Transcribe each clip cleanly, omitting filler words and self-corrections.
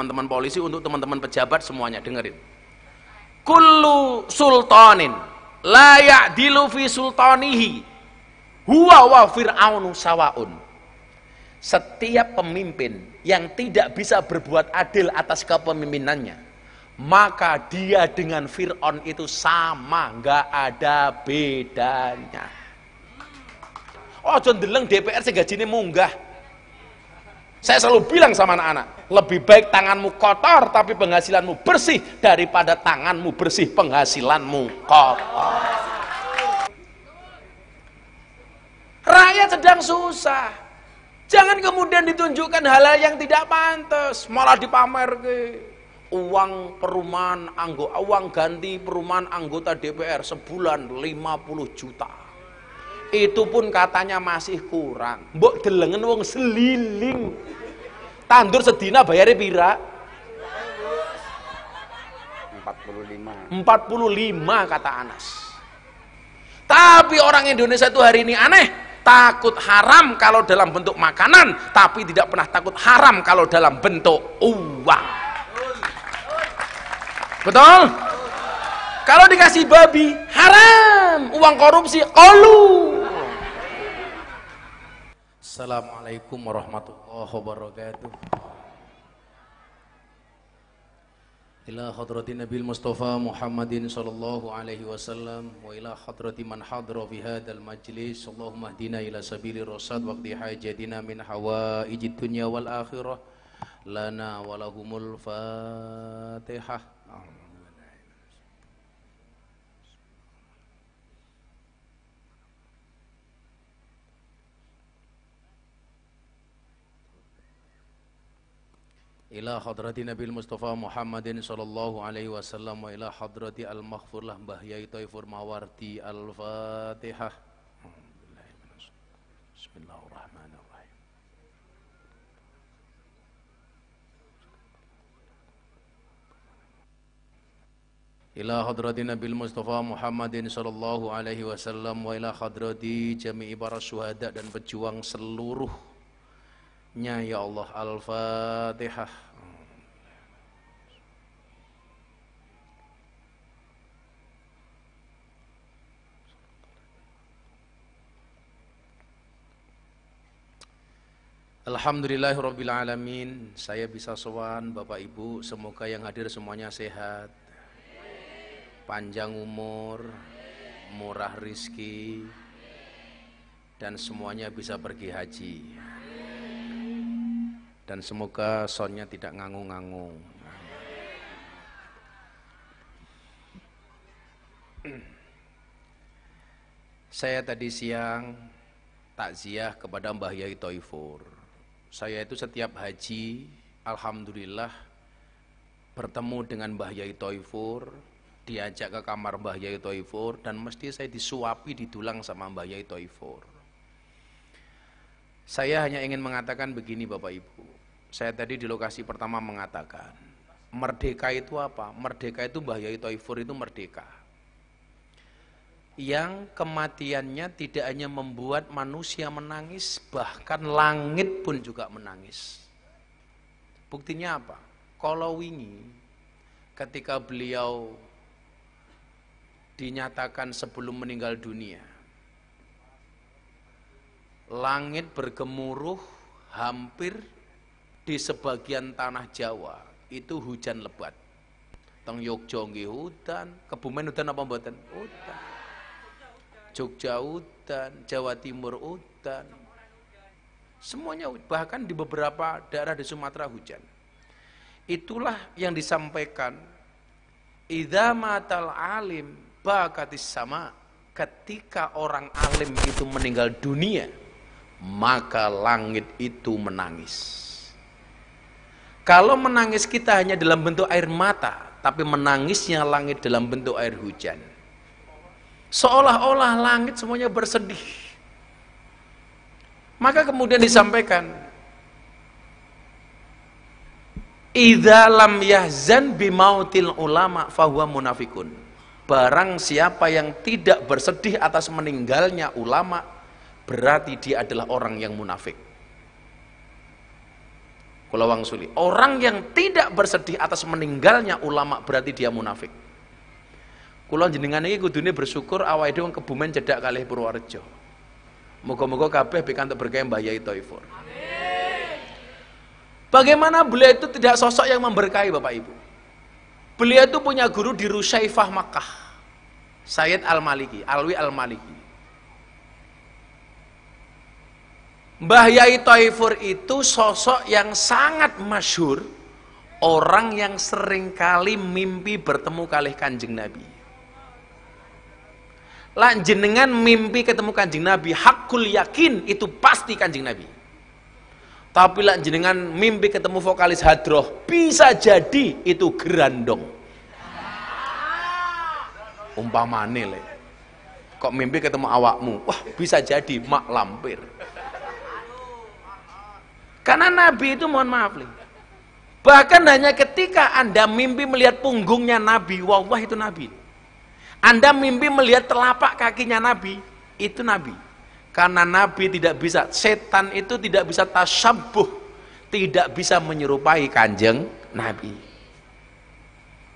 teman-teman polisi, untuk teman-teman pejabat semuanya, dengerin. Kullu sultanin la ya'dilu fi sultanihi huwa wa fir'aunu sawaun. Setiap pemimpin yang tidak bisa berbuat adil atas kepemimpinannya, maka dia dengan Fir'aun itu sama, nggak ada bedanya. Oh, jondeleng DPR segajine munggah. Saya selalu bilang sama anak-anak, lebih baik tanganmu kotor tapi penghasilanmu bersih daripada tanganmu bersih penghasilanmu kotor. Rakyat sedang susah. Jangan kemudian ditunjukkan hal-hal yang tidak pantas, malah dipamer ke uang perumahan uang ganti perumahan anggota DPR sebulan 50 juta. Itu pun katanya masih kurang. Mbok delengen wong seliling. Tandur sedina bayare pira? 45 kata Anas. Tapi orang Indonesia itu hari ini aneh. Takut haram kalau dalam bentuk makanan, tapi tidak pernah takut haram kalau dalam bentuk uang. Betul? Kalau dikasih babi, haram. Uang korupsi, qalu. Assalamualaikum warahmatullahi wabarakatuh. Ila hadrati Nabil Mustafa Muhammadin sallallahu alaihi wasallam wa ila hadrati man hadra fi hadzal majlis. Allahumma hdina ila sabilir rasyad waqti hajatina min hawaijid dunya wal akhirah lana wa lahumul Fatihah. Ila hadrati Nabil Mustafa Muhammadin sallallahu alaihi wasallam wa ila hadrati al-maghfurlah Mbah Yai Thaifur Mawardi. Al-Fatihah. Bismillahirrahmanirrahim. Ila hadrati Nabil Mustafa Muhammadin sallallahu alaihi wasallam wa ila hadrati jami'i para syuhada dan pejuang seluruh nya ya Allah. Al-Fatihah. Alhamdulillahirabbil alamin. Saya bisa sowan Bapak Ibu, semoga yang hadir semuanya sehat, panjang umur, murah rizki, dan semuanya bisa pergi haji. Dan semoga soundnya tidak ngangung-ngangung. Saya tadi siang takziah kepada Mbah Yai Thaifur. Saya itu setiap haji, alhamdulillah bertemu dengan Mbah Yai Thaifur, diajak ke kamar Mbah Yai Thaifur, dan mesti saya disuapi, didulang sama Mbah Yai Thaifur. Saya hanya ingin mengatakan begini Bapak Ibu. Saya tadi di lokasi pertama mengatakan, merdeka itu apa? Merdeka itu Mbah Yai Thaifur itu merdeka. Yang kematiannya tidak hanya membuat manusia menangis, bahkan langit pun juga menangis. Buktinya apa? Kalau wingi ketika beliau dinyatakan sebelum meninggal dunia, langit bergemuruh hampir di sebagian tanah Jawa itu hujan lebat. Teng Yogya nggih hutan, Kebumen hutan apa mboten? Hutan. Jogja hutan, Jawa Timur hutan. Semuanya, bahkan di beberapa daerah di Sumatera hujan. Itulah yang disampaikan, idza matal alim bakatis sama. Ketika orang alim itu meninggal dunia, maka langit itu menangis. Kalau menangis kita hanya dalam bentuk air mata, tapi menangisnya langit dalam bentuk air hujan, seolah-olah langit semuanya bersedih. Maka kemudian disampaikan, idza lam yahzan bimautil ulama fahuwa munafikun. Barang siapa yang tidak bersedih atas meninggalnya ulama, berarti dia adalah orang yang munafik. Kula wangsuli, orang yang tidak bersedih atas meninggalnya ulama berarti dia munafik. Kula jenengan iki kudune bersyukur awake dhewe Kebumen cedhak kalih Purworejo. Moga-moga kabeh pikantuk berkah Mbah Yai Thaifur. Bagaimana beliau itu tidak sosok yang memberkahi Bapak Ibu. Beliau itu punya guru di Rusyaifah Makkah, Sayyid Al-Maliki, Alwi Al-Maliki. Mbah Yai Thaifur itu sosok yang sangat masyhur, orang yang seringkali mimpi bertemu kalih Kanjeng Nabi. Lan jenengan mimpi ketemu Kanjeng Nabi, hakul yakin itu pasti Kanjeng Nabi. Tapi lan jenengan mimpi ketemu vokalis Hadroh, bisa jadi itu Gerandong. Umpamane le, kok mimpi ketemu awakmu, wah bisa jadi Mak Lampir. Karena Nabi itu mohon maaf li, bahkan hanya ketika Anda mimpi melihat punggungnya Nabi, wallah itu Nabi. Anda mimpi melihat telapak kakinya Nabi, itu Nabi. Karena Nabi tidak bisa, setan itu tidak bisa tasyabbuh, tidak bisa menyerupai Kanjeng Nabi.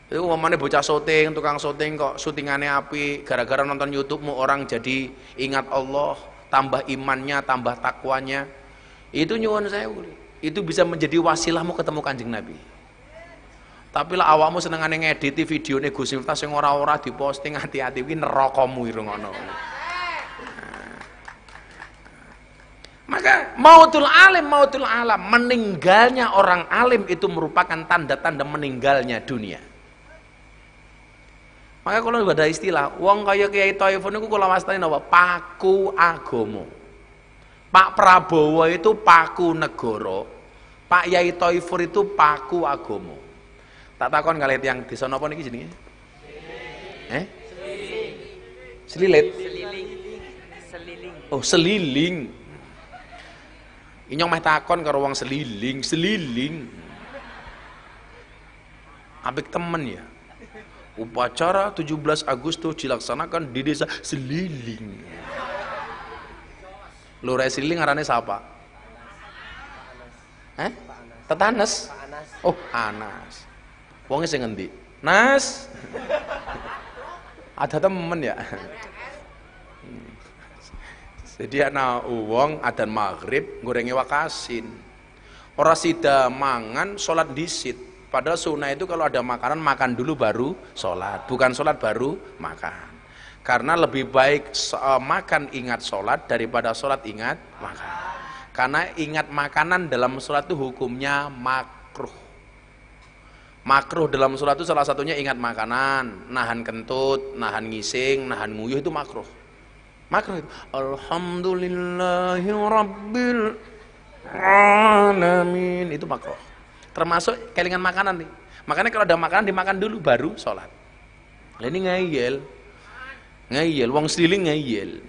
Itu umpamanya bocah syuting, tukang syuting kok syutingannya api, gara-gara nonton YouTube-mu orang jadi ingat Allah, tambah imannya, tambah takwanya. Itu nyuwun sewu, itu bisa menjadi wasilahmu ketemu Kanjeng Nabi. Tapi lah awakmu senengane ngediti videone Gus Miftah sing ora-ora diposting, hati-hati kuwi nerakamu iru ngono. Maka mautul alam, meninggalnya orang alim itu merupakan tanda-tanda meninggalnya dunia. Maka kalau ada istilah wong kaya Kiai Thaifur niku kula wastani napa paku agama. Pak Prabowo itu paku negara, Pak Yai Thaifur itu paku agama. Tak takon kalih tiyang desa napa niki jenenge? Selilit. Oh, seliling. Inyong meh takon karo wong seliling. Apik temen ya. Upacara 17 Agustus dilaksanakan di desa Seliling. Lurah Seliling ngarane siapa? Tetanes. Oh, Anas. Wongnya sing ngendi? Nas. Ada temen ya. Jadi ana wong adzan maghrib gorengi wakasin. Ora sida mangan salat dhisit. Padahal sunnah itu kalau ada makanan makan dulu baru salat, bukan salat baru makan. Karena lebih baik makan ingat sholat daripada sholat ingat makan. Karena ingat makanan dalam sholat itu hukumnya makruh. Makruh dalam sholat itu salah satunya ingat makanan, nahan kentut, nahan ngising, nahan nguyuh itu makruh. Makruh itu alhamdulillahi rabbil alamin, itu makruh. Termasuk kelingan makanan nih. Makanya kalau ada makanan dimakan dulu baru sholat. Nah, ini ngeyel, wong seliling ngeyel.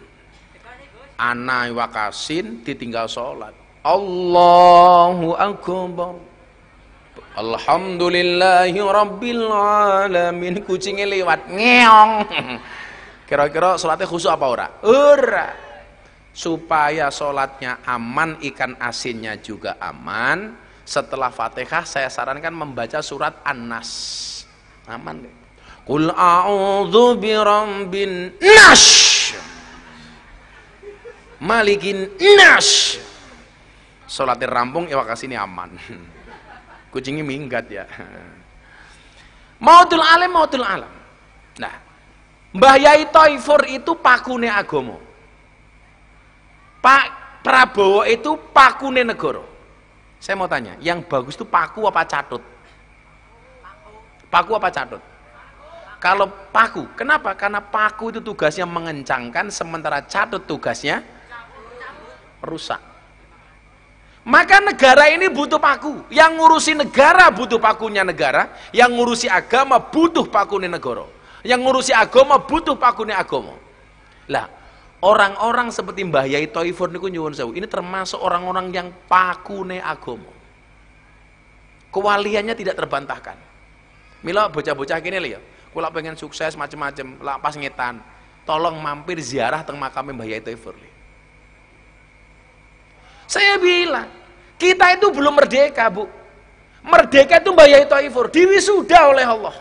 Ana wakasin ditinggal sholat. Allahu akbar. Alhamdulillahi rabbil alamin. Kucingnya lewat ngeong. Kira-kira sholatnya khusyuk apa ora? Ora. Supaya sholatnya aman, ikan asinnya juga aman. Setelah Fatihah saya sarankan membaca surat An-Nas. Aman deh. Qul a'udzu birabbin nas, malikin nas. Sholatnya rampung, ya kasih ini aman. Kucingnya minggat ya. Mautul alam. Nah, Mbah Yai Thaifur itu pakune agama. Pak Prabowo itu pakune negara. Saya mau tanya, yang bagus itu paku apa catut? Paku apa catut? Kalau paku, kenapa? Karena paku itu tugasnya mengencangkan, sementara catut tugasnya rusak. Maka negara ini butuh paku. Yang ngurusi negara butuh pakunya negara, yang ngurusi agama butuh pakunya negara. Yang ngurusi agama butuh pakunya agama. Lah, orang-orang seperti Mbah Yai Thaifur niku nyuwun sewu, ini termasuk orang-orang yang pakune agama. Kewaliannya tidak terbantahkan. Mila bocah-bocah kene lho ya. Kula pengen sukses macam-macam, lah pas ngetan, tolong mampir ziarah teng makam Mbah Yai Thaifur. Saya bilang, kita itu belum merdeka, Bu. Merdeka itu Mbah Yai Thaifur diwisuda oleh Allah.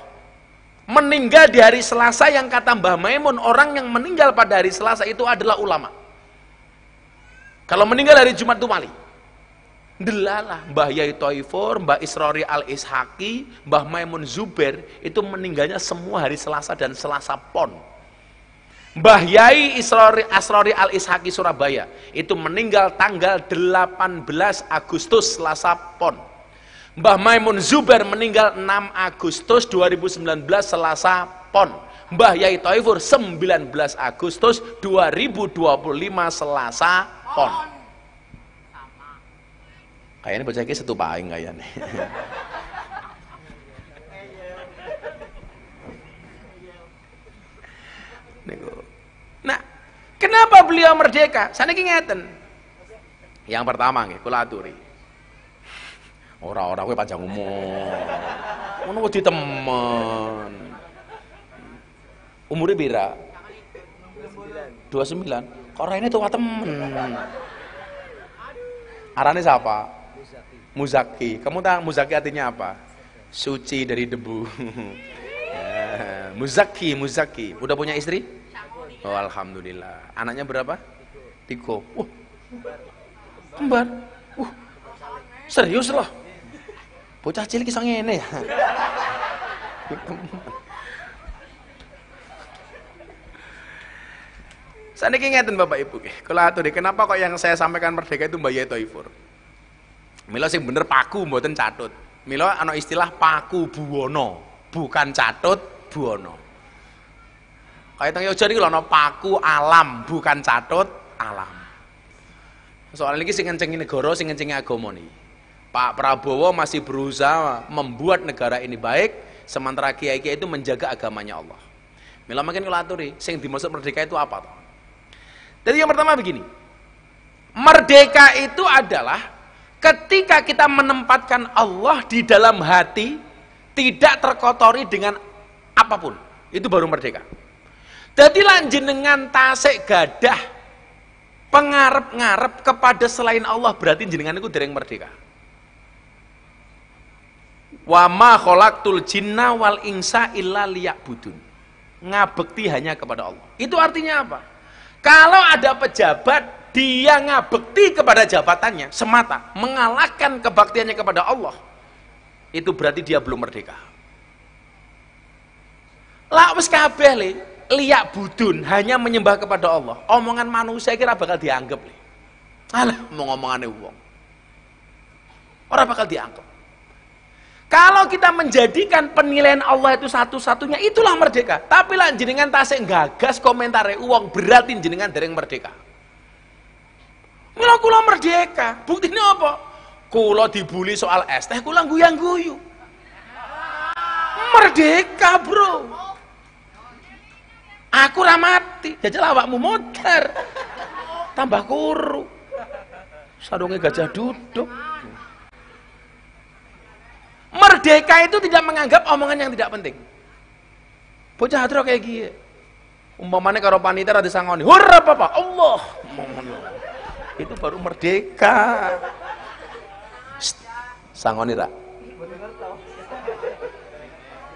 Meninggal di hari Selasa, yang kata Mbah Maimun, orang yang meninggal pada hari Selasa itu adalah ulama. Kalau meninggal hari Jumat itu mali. Delalah Mbah Yai Thaifur, Mbah Isrori Al-Ishaqi, Mbah Maimun Zubair itu meninggalnya semua hari Selasa dan Selasa Pon. Mbah Yai Asrori Al-Ishaqi Surabaya itu meninggal tanggal 18 Agustus Selasa Pon. Mbah Maimun Zubair meninggal 6 Agustus 2019 Selasa Pon. Mbah Yai Thaifur 19 Agustus 2025 Selasa Pon. Kayaknya bocah iki setu paing kayaknya. Nah, kenapa beliau merdeka? Saniki ngeten. Yang pertama nggih, kula aturi. Ora-ora kowe panjang umur. Ngono kok ditemen. Umure pira? 29. Kok raine tua temen. Arane siapa? Muzaki. Kamu tahu Muzaki artinya apa? Suci dari debu. Ya, Muzaki. Udah punya istri? Oh, alhamdulillah. Anaknya berapa? 3. Kembar. Serius loh. Bocah cilik iso ngene ya. Saniki ngeten Bapak Ibu nggih. Kula aturi, kenapa kok yang saya sampaikan merdeka itu Mbah Yai Thaifur. Mila sing bener paku mboten catut. Mila ana istilah paku buwono, bukan catut buwono. Kaya teng Yogyakarta iki lho ana paku alam, bukan catut alam. Soalnya iki sing ngencengi negara, sing ngencengi agama niki. Pak Prabowo masih berusaha membuat negara ini baik, sementara kiai-kiai itu menjaga agamanya Allah. Mila makin kula aturi, sing dimaksud merdeka itu apa toh? Jadi yang pertama begini. Merdeka itu adalah ketika kita menempatkan Allah di dalam hati, tidak terkotori dengan apapun. Itu baru merdeka. Jadi lanjenengan tasik gadah pengarep-ngarep kepada selain Allah, berarti jenengan itu dereng merdeka. Wa ma khalaqtul jinna wal insa illa liya'budun. Ngabekti hanya kepada Allah. Itu artinya apa? Kalau ada pejabat, dia ngabekti kepada jabatannya semata, mengalahkan kebaktiannya kepada Allah, itu berarti dia belum merdeka. Lah wis kabeh le, liya'budun, hanya menyembah kepada Allah. Omongan manusia kira bakal dianggap le. Alah, mau ngomongane wong. Ora bakal dianggap. Kalau kita menjadikan penilaian Allah itu satu-satunya, itulah merdeka. Tapi lah jenengan tasik gagas komentare uang, berarti jenengan dereng merdeka. Mila kula merdeka, buktinya apa? Kula dibully soal es teh, kula guyang-guyu. Merdeka, bro. Aku ramati, jajal awakmu modar. Tambah kuru. Sadunge gajah duduk. Merdeka itu tidak menganggap omongan yang tidak penting. Bocah hadro kayak gini. Umpamane karo panitia rada sangoni. Hurra Bapak, Allah. Itu baru merdeka. Sangoni ra.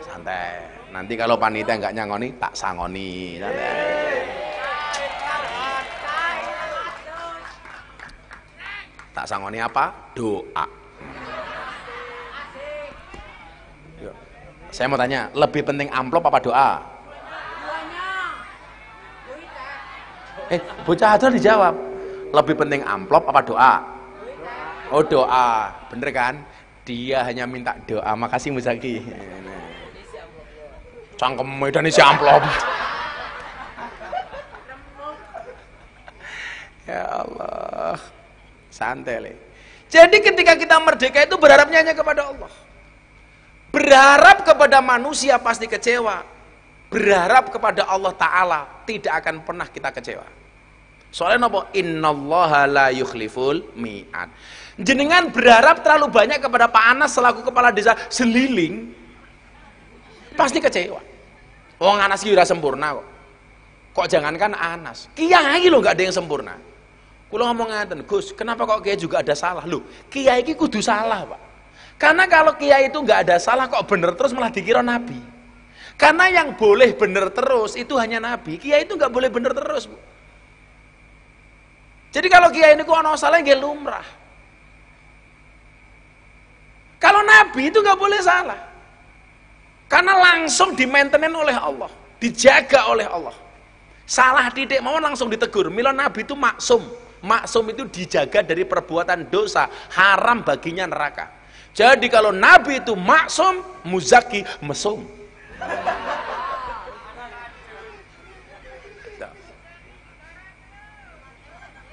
Santai. Nanti kalau panitia enggak nyangoni, tak sangoni. Santai. Tak sangoni apa? Doa. Saya mau tanya, lebih penting amplop apa doa? Bocah aja dijawab. Lebih penting amplop apa doa? Oh doa, bener kan? Dia hanya minta doa. Makasih Muzaki. Cangkem medan isi amplop. Ya Allah, santai le. Jadi ketika kita merdeka itu berharapnya hanya kepada Allah. Berharap kepada manusia pasti kecewa. Berharap kepada Allah Ta'ala tidak akan pernah kita kecewa. Soalnya apa? Innallaha la yukhliful mi'ad. Jenengan berharap terlalu banyak kepada Pak Anas selaku kepala desa Seliling, pasti kecewa. Wong Anas iki ora sempurna kok. Kok jangankan Anas, kiai lho gak ada yang sempurna. Kula ngomong ngaten, Gus, kenapa kok kiai juga ada salah? Lho, kiai iki kudu salah, Pak. Karena kalau kiai itu nggak ada salah kok bener terus malah dikira nabi. Karena yang boleh bener terus itu hanya nabi. Kiai itu nggak boleh bener terus, Bu. Jadi kalau kiai ini kok ono salah nggih lumrah. Kalau nabi itu nggak boleh salah. Karena langsung dimaintenin oleh Allah, dijaga oleh Allah. Salah titik mau langsung ditegur. Mila nabi itu maksum. Maksum itu dijaga dari perbuatan dosa, haram baginya neraka. Jadi kalau nabi itu maksum, muzaki, mesum.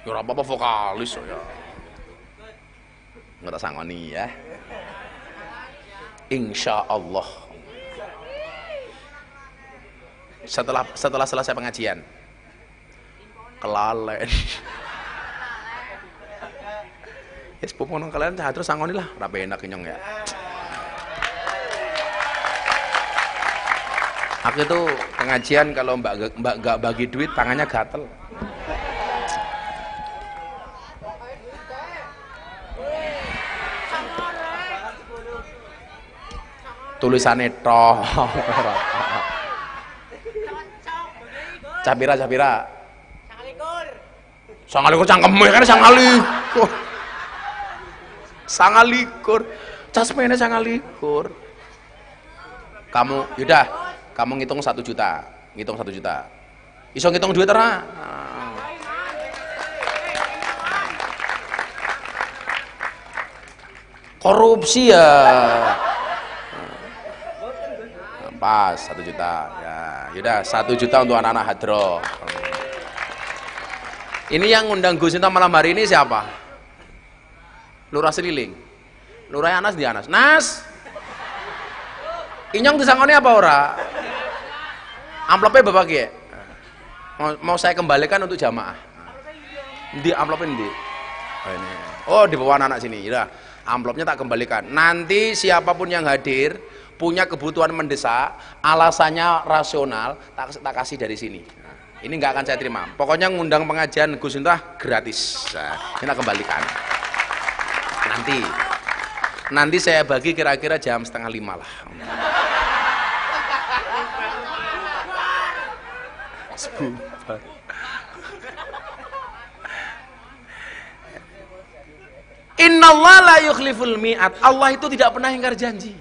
Ya ora apa-apa vokalis ya. Nggak tak sangoni ya. Insya Allah. Setelah selesai pengajian, kelalen. Ya sepupu nang kalian terus sangoni lah, ora enak nyong ya. Aku itu pengajian kalau mbak gak bagi duit tangannya gatel. Tulisannya toh. Capira. Sangalikur cangkeme kan sangalikur. Sangalikur. Casmene sangalikur. Kamu, yaudah, kamu ngitung 1 juta. Ngitung 1 juta. Iso ngitung duit ora? Korupsi ya. Pas 1 juta. Ya, yaudah 1 juta untuk anak-anak hadroh. Ini yang ngundang Gus Sinta malam hari ini siapa? Lurah Seliling. Lurah Anas di Anas. Nas. Inyong disangoni apa ora? Amplopnya bapak ki. Mau saya kembalikan untuk jamaah. Di amplopnya di. Oh ini. Oh di bawah anak sini. Ya, amplopnya tak kembalikan. Nanti siapapun yang hadir punya kebutuhan mendesak, alasannya rasional, tak kasih dari sini. Ini nggak akan saya terima. Pokoknya ngundang pengajian Gus Sinta gratis. Nah, kita kembalikan. Nanti saya bagi kira-kira jam 4:30 lah. Sebuah. Innallaha la yukhliful mi'ad. Allah itu tidak pernah ingkar janji.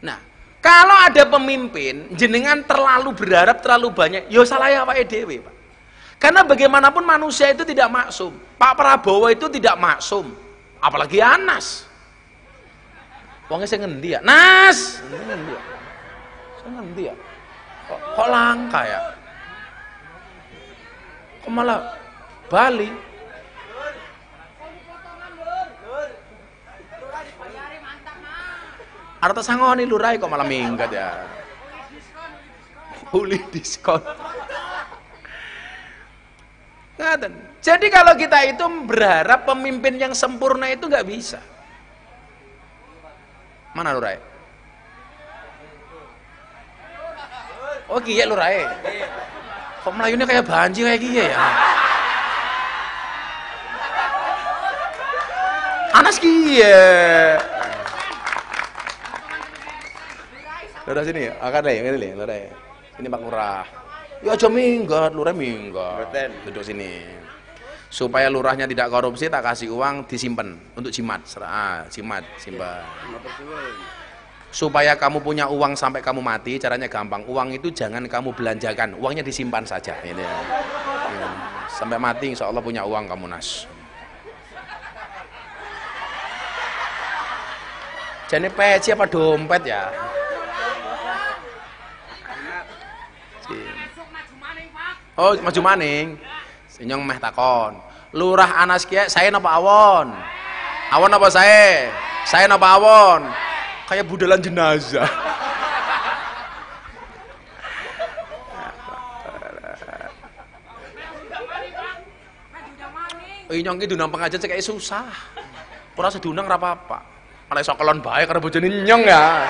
Nah, kalau ada pemimpin jenengan terlalu berharap terlalu banyak, ya salah ya awake dhewe, Pak. Karena bagaimanapun manusia itu tidak maksum. Pak Prabowo itu tidak maksum, apalagi Anas. Wongnya saya ngendi ya? Nas. Ngendi ya? Saya ngendi ya? Kok langka ya? Kok malah Bali? Arta sangoni lurai kok malah minggat ya. Uli diskon. Jadi kalau kita itu berharap pemimpin yang sempurna itu nggak bisa. Mana lurai? Oh kiye lurai. Kok melayunya kayak banjir kayak kiye ya? Anas kiye. Lurah sini ya, akan deh, ini lurah. Ini Pak Lurah. Ya aja minggat, lurah minggat. Duduk sini. Supaya lurahnya tidak korupsi, tak kasih uang disimpan untuk jimat. Jimat, simpan. Supaya kamu punya uang sampai kamu mati, caranya gampang. Uang itu jangan kamu belanjakan, uangnya disimpan saja. Ini ya. Sampai mati, insya Allah punya uang kamu Nas. Jadi peci apa dompet ya? Oh maju maning. Senyong meh takon. Lurah Anas kiai, saya napa awon? Awon apa saya? Saya napa awon? Kayak budalan jenazah. Inyong ki diundang pengajian kayak susah. Ora sedunang ora apa-apa. Malah iso kelon bae karo bojone nyong ya.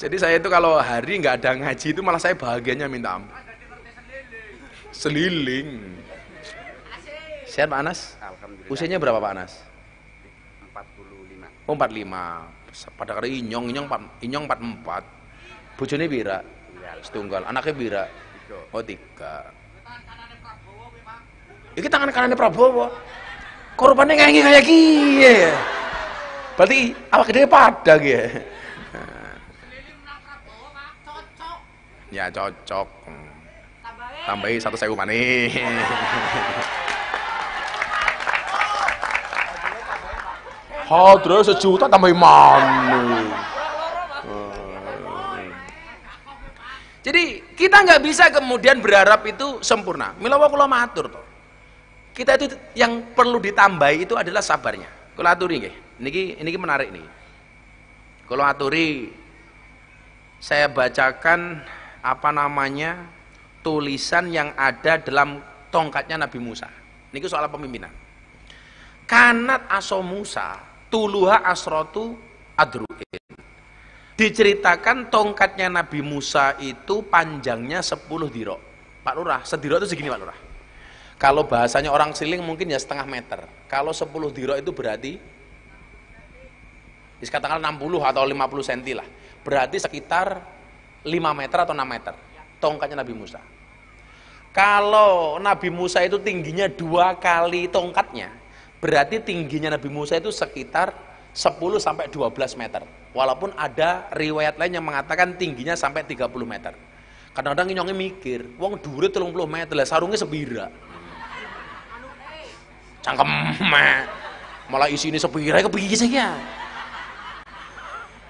Jadi saya itu kalau hari nggak ada ngaji itu malah saya bahagianya minta ampun. Seliling. Sehat Pak Anas? Alhamdulillah. Usianya berapa Pak Anas? Oh 45. Pada kali inyong 44. Bojone pira? Setunggal. Anaknya pira? 3. Oh 3. Iki tangan kanannya Prabowo. Korbannya ngangi kayak gini. Berarti awak gede pada gitu. Ya cocok. Tambahi 1.000 maneh. Hadro 1 juta tambahi maneh. Jadi kita nggak bisa kemudian berharap itu sempurna. Mila kula matur toh. Kita itu yang perlu ditambahi itu adalah sabarnya. Kula aturi nggih. Niki menarik nih. Kula aturi, saya bacakan tulisan yang ada dalam tongkatnya Nabi Musa. Niki soal pemimpinan. Kanat aso Musa tuluha asrotu adru'in. Diceritakan tongkatnya Nabi Musa itu panjangnya 10 dirok. Pak Lurah, sedirok itu segini Pak Lurah. Kalau bahasanya orang siling mungkin ya setengah meter. Kalau 10 dirok itu berarti katakanlah 60 atau 50 cm lah. Berarti sekitar 5 meter atau 6 meter tongkatnya Nabi Musa. Kalau Nabi Musa itu tingginya 2 kali tongkatnya, berarti tingginya Nabi Musa itu sekitar 10 sampai 12 meter. Walaupun ada riwayat lain yang mengatakan tingginya sampai 30 meter. Kadang-kadang nyongnya mikir, wong dhuwure 30 meter lah sarungnya sebira. Cangkem malah isi ini sepira kepiye sih ya.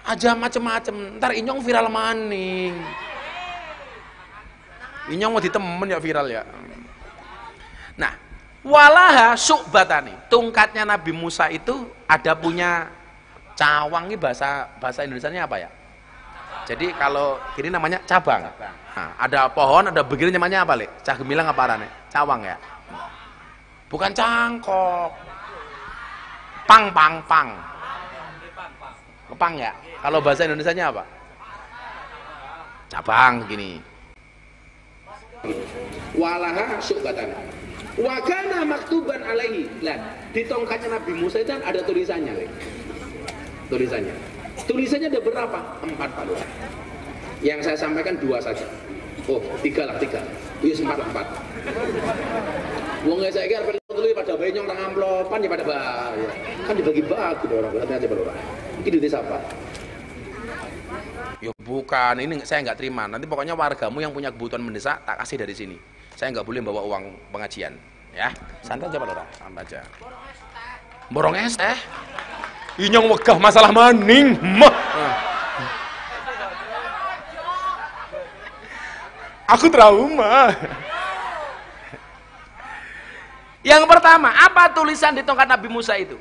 Aja macem-macem, ntar inyong viral maning. Inyong mau ditemen ya viral ya. Nah, walaha su'batani, tongkatnya Nabi Musa itu ada punya cawang. Ini bahasa Indonesianya apa ya? Jadi kalau ini namanya cabang. Nah, ada pohon, ada begini namanya apa, Le? Cah gemilang apa arane? Cawang ya. Bukan cangkok. Pang. Kepang ya. Kalau bahasa Indonesianya apa? Cabang gini. Walaha su'batan. Wa kana maktuban alaihi. Lah, di tongkatnya Nabi Musa itu kan ada tulisannya, Le. Tulisannya ada berapa? 4 Pak Lurah. Yang saya sampaikan 2 saja. Oh, 3 lah. Iya, 4. Wong saya kira perlu pada bayi nyong tang amplopan ya pada bahaya. Kan dibagi-bagi orang. Nanti aja Pak Lurah. Ini duit siapa? Ya bukan, ini saya nggak terima. Nanti pokoknya wargamu yang punya kebutuhan mendesak tak kasih dari sini. Saya nggak boleh bawa uang pengajian, ya. Santai aja Pak Lurah, santai aja. Borong es teh. Inyong wegah masalah maning. Aku trauma. Yang pertama, apa tulisan di tongkat Nabi Musa itu?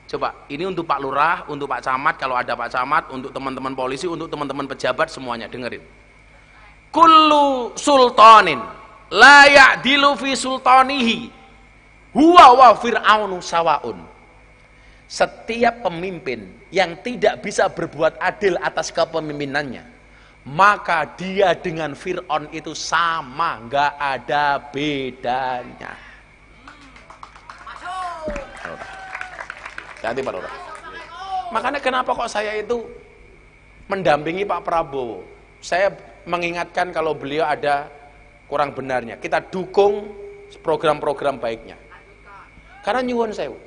Coba, ini untuk Pak Lurah, untuk Pak Camat, kalau ada Pak Camat, untuk teman-teman polisi, untuk teman-teman pejabat, semuanya dengerin. Kullu sultanin la ya'dilu fi sultanihi huwa wa fir'aunu sawaun. Setiap pemimpin yang tidak bisa berbuat adil atas kepemimpinannya, maka dia dengan Fir'aun itu sama, nggak ada bedanya. Hati Pak Lurah. Makanya kenapa kok saya itu mendampingi Pak Prabowo? Saya mengingatkan kalau beliau ada kurang benarnya, kita dukung program-program baiknya. Karena nyuwun sewu,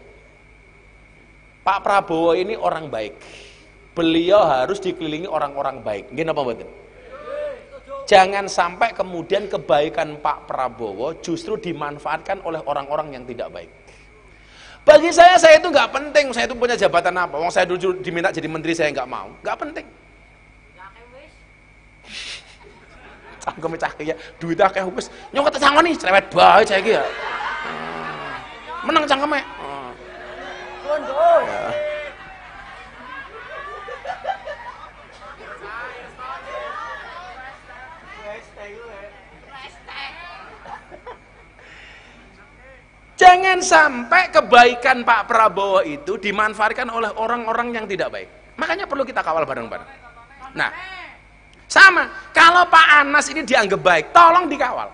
Pak Prabowo ini orang baik. Beliau harus dikelilingi orang-orang baik. Nggih napa mboten? Jangan sampai kemudian kebaikan Pak Prabowo justru dimanfaatkan oleh orang-orang yang tidak baik. Bagi saya itu nggak penting, saya itu punya jabatan apa. Wong saya dulu diminta jadi menteri, saya nggak mau, nggak penting. Cangkem cah ya, duit akeh wis. Nyong kata sangon nih, cerewet bae cah iki ya. Menang cangkeme. Ya. Jangan sampai kebaikan Pak Prabowo itu dimanfaatkan oleh orang-orang yang tidak baik. Makanya perlu kita kawal bareng-bareng. Nah, sama, kalau Pak Anas ini dianggap baik, tolong dikawal.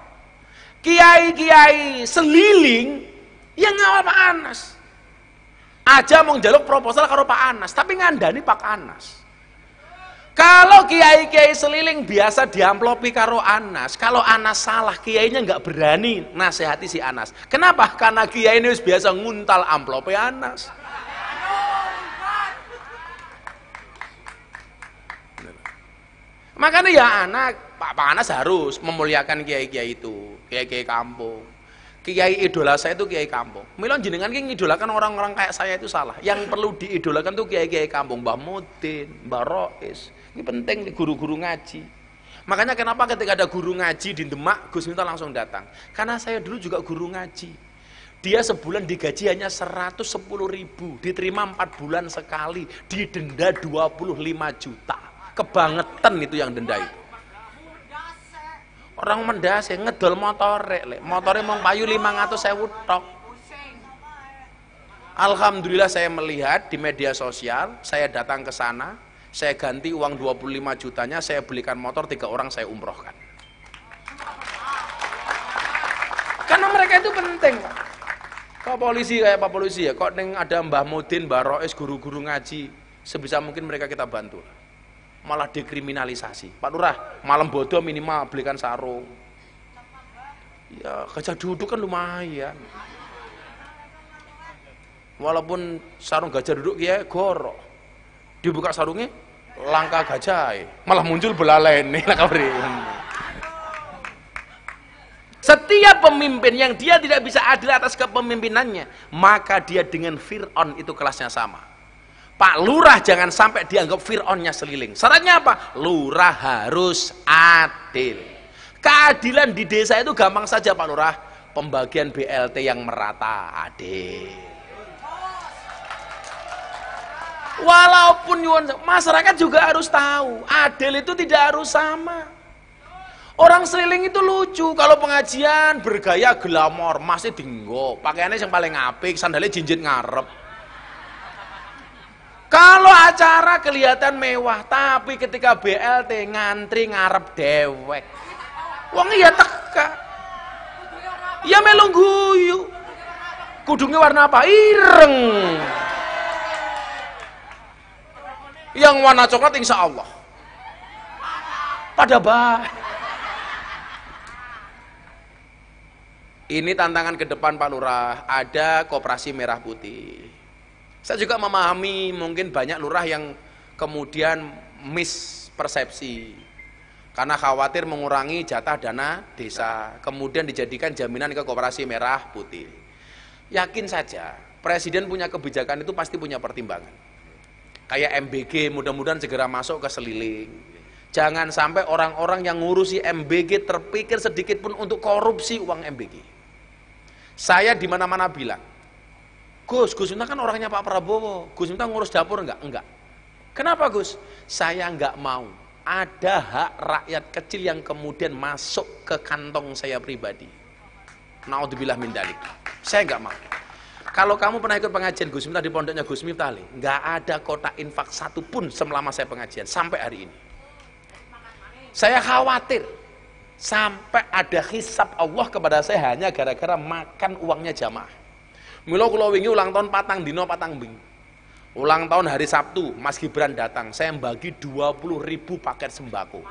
Kiai-kiai seliling yang ngawal Pak Anas. Aja mau njaluk proposal karo Pak Anas, tapi ngandani Pak Anas. Kalau kiai-kiai seliling biasa diamplopi karo Anas, kalau Anas salah, kiainya nggak berani nasihati si Anas. Kenapa? Karena kiai ini biasa nguntal amplopi Anas. Makanya ya anak, Pak Anas harus memuliakan kiai-kiai itu, kiai-kiai kampung. Kiai idola saya itu kiai kampung. Milon jenengan ki ngidolakan orang-orang kayak saya itu salah. Yang perlu diidolakan tuh kiai-kiai kampung, Mbah Mudin, Mbah Rois. Ini penting nih guru-guru ngaji. Makanya kenapa ketika ada guru ngaji di Demak, Gus Miftah langsung datang. Karena saya dulu juga guru ngaji. Dia sebulan digaji hanya 110.000, diterima 4 bulan sekali, didenda 25 juta. Kebangetan itu yang denda itu. Orang mendase ngedol motore, motore mau payu 500.000 tok. Alhamdulillah saya melihat di media sosial, saya datang ke sana, saya ganti uang 25 jutanya, saya belikan motor 3 orang saya umrohkan. Karena mereka itu penting. Kok polisi kayak Pak Polisi ya, kok neng ada Mbah Mudin, Mbah Rois, guru-guru ngaji, sebisa mungkin mereka kita bantu. Malah dekriminalisasi. Pak Lurah, malam bodoh minimal belikan sarung. Ya, gajah duduk kan lumayan. Walaupun sarung gajah duduk ya gorok. Dibuka sarungnya, langkah gajah. Malah muncul belalai nih. Setiap pemimpin yang dia tidak bisa adil atas kepemimpinannya, maka dia dengan Fir'aun itu kelasnya sama. Pak Lurah jangan sampai dianggap Fir'aunnya seliling. Syaratnya apa? Lurah harus adil. Keadilan di desa itu gampang saja Pak Lurah. Pembagian BLT yang merata, adil. Walaupun masyarakat juga harus tahu, adil itu tidak harus sama. Orang seliling itu lucu, kalau pengajian bergaya glamor, masih dinggo, pakaiannya yang paling apik, sandalnya jinjit ngarep. Kalau acara kelihatan mewah, tapi ketika BLT ngantri ngarep dewek. Wong iya teka. Ya melu guyu. Kudungnya warna apa? Ireng. Yang warna coklat insya Allah. Pada baik. Ini tantangan ke depan Pak Lurah. Ada koperasi merah putih. Saya juga memahami mungkin banyak lurah yang kemudian mispersepsi karena khawatir mengurangi jatah dana desa, kemudian dijadikan jaminan ke koperasi merah putih. Yakin saja, Presiden punya kebijakan itu pasti punya pertimbangan. Kayak MBG, mudah-mudahan segera masuk ke seliling. Jangan sampai orang-orang yang ngurusi MBG terpikir sedikit pun untuk korupsi uang MBG. Saya di mana-mana bilang, Gus Miftah kan orangnya Pak Prabowo. Gus Miftah ngurus dapur enggak? Enggak. Kenapa Gus? Saya enggak mau ada hak rakyat kecil yang kemudian masuk ke kantong saya pribadi. Naudzubillah min dzalik. Saya enggak mau. Kalau kamu pernah ikut pengajian Gus Miftah di pondoknya Gus Miftah, enggak ada kotak infak satu pun selama saya pengajian sampai hari ini. Saya khawatir sampai ada hisab Allah kepada saya hanya gara-gara makan uangnya jamaah. Mula kula wingi ulang tahun 4 dino 4 bing. Ulang tahun hari Sabtu, Mas Gibran datang. Saya bagi 20.000 paket sembako.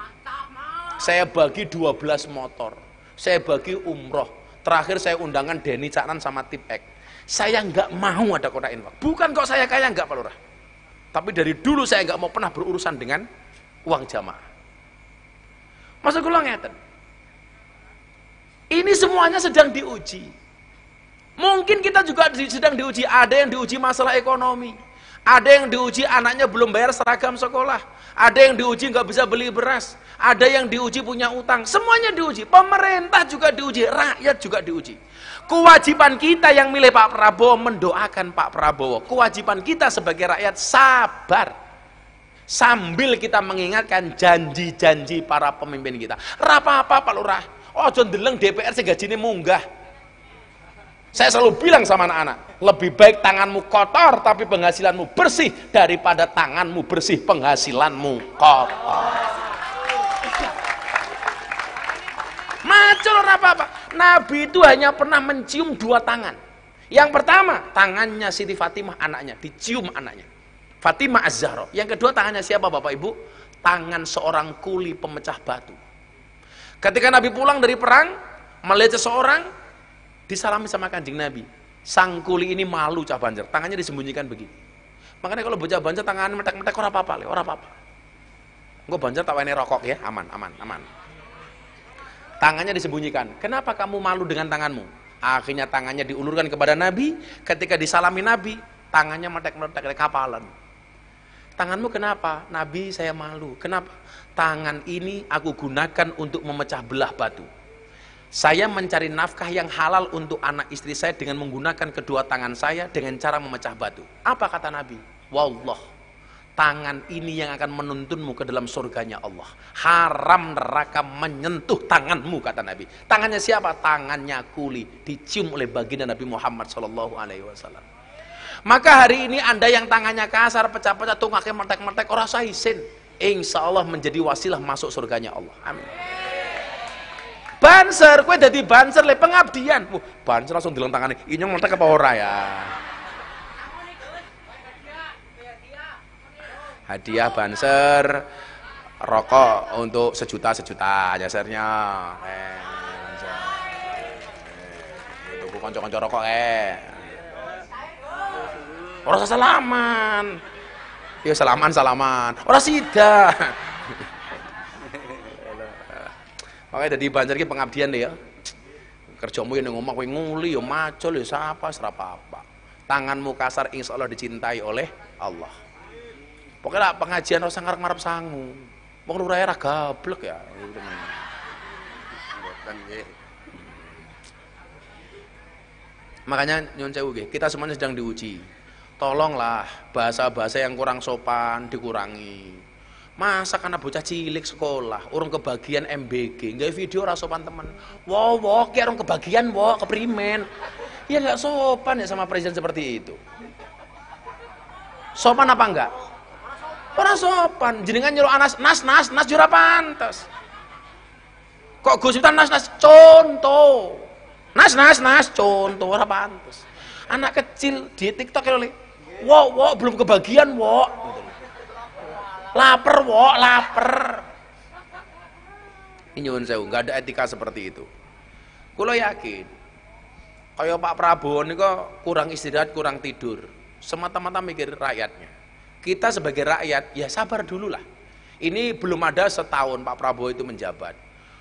Saya bagi 12 motor. Saya bagi umroh. Terakhir saya undangan Denny Caknan sama Tipek. Saya nggak mau ada kotak infak. Bukan kok saya kaya nggak Pak Lurah. Tapi dari dulu saya nggak mau pernah berurusan dengan uang jamaah. Maksud kula ngeten. Ini semuanya sedang diuji. Mungkin kita juga sedang diuji, ada yang diuji masalah ekonomi, ada yang diuji anaknya belum bayar seragam sekolah, ada yang diuji nggak bisa beli beras, ada yang diuji punya utang, semuanya diuji. Pemerintah juga diuji, rakyat juga diuji. Kewajiban kita yang milih Pak Prabowo mendoakan Pak Prabowo. Kewajiban kita sebagai rakyat sabar sambil kita mengingatkan janji-janji para pemimpin kita. Apa-apa Pak Lurah, ojo ndeleng DPR sing gajine munggah. Saya selalu bilang sama anak-anak, lebih baik tanganmu kotor tapi penghasilanmu bersih daripada tanganmu bersih penghasilanmu kotor. Macul apa-apa. Nabi itu hanya pernah mencium 2 tangan. Yang pertama, tangannya Siti Fatimah anaknya, dicium anaknya. Fatimah Az-Zahra. Yang kedua, tangannya siapa Bapak Ibu? Tangan seorang kuli pemecah batu. Ketika Nabi pulang dari perang, melihat seseorang, disalami sama Kanjeng Nabi. Sang kuli ini malu Cah Banjar, tangannya disembunyikan begini. Makanya kalau bocah Banjar tangannya metek-metek ora apa-apa, ora apa-apa. Engko Banjar tak wene rokok ya, aman. Tangannya disembunyikan. Kenapa kamu malu dengan tanganmu? Akhirnya tangannya diulurkan kepada Nabi. Ketika disalami Nabi, tangannya metek-metek kayak kapalan. Tanganmu kenapa? Nabi, saya malu. Kenapa? Tangan ini aku gunakan untuk memecah belah batu. Saya mencari nafkah yang halal untuk anak istri saya dengan menggunakan kedua tangan saya dengan cara memecah batu. Apa kata Nabi? Wallah, tangan ini yang akan menuntunmu ke dalam surganya Allah. Haram neraka menyentuh tanganmu, kata Nabi. Tangannya siapa? Tangannya kuli, dicium oleh baginda Nabi Muhammad SAW. Maka hari ini Anda yang tangannya kasar, pecah-pecah, tungaknya metek-metek, ora sah isin, insya Allah menjadi wasilah masuk surganya Allah. Amin. Banser, kue jadi banser le pengabdian. Banser langsung dilentangane. Ini metek apa ora ya? Hadiah banser, rokok untuk sejuta jasarnya. Itu konco-konco rokok Ora salaman. Ya salaman. Ora sida. Makanya jadi Banjar ki pengabdian deh ya. Kerjamu yang ngomong kowe nguli ya macul ya sapa serapa apa. Tanganmu kasar insya Allah dicintai oleh Allah. Pokoknya pengajian rasa ngarep-ngarep sangu. Wong lurah ra gablek ya. Makanya nyun sewu nggih, kita semuanya sedang diuji. Tolonglah bahasa-bahasa yang kurang sopan dikurangi. Masa karena bocah cilik sekolah, orang kebagian MBG, nggak video rasopan temen. Wow, kayak orang kebagian, keprimen. Ya nggak sopan ya sama presiden seperti itu. Sopan apa enggak? Orang sopan. Jenengan nyuruh anas, nas jura pantas. Kok Gus Miftah nas, contoh. Nas, contoh ora pantas. Anak kecil di TikTok oleh, wow, belum kebagian, lapar. Ini nyuwun sewu, nggak ada etika seperti itu. Kulo yakin, kayak Pak Prabowo ini kok kurang istirahat, kurang tidur, semata-mata mikir rakyatnya. Kita sebagai rakyat, ya sabar dulu lah. Ini belum ada setahun Pak Prabowo itu menjabat.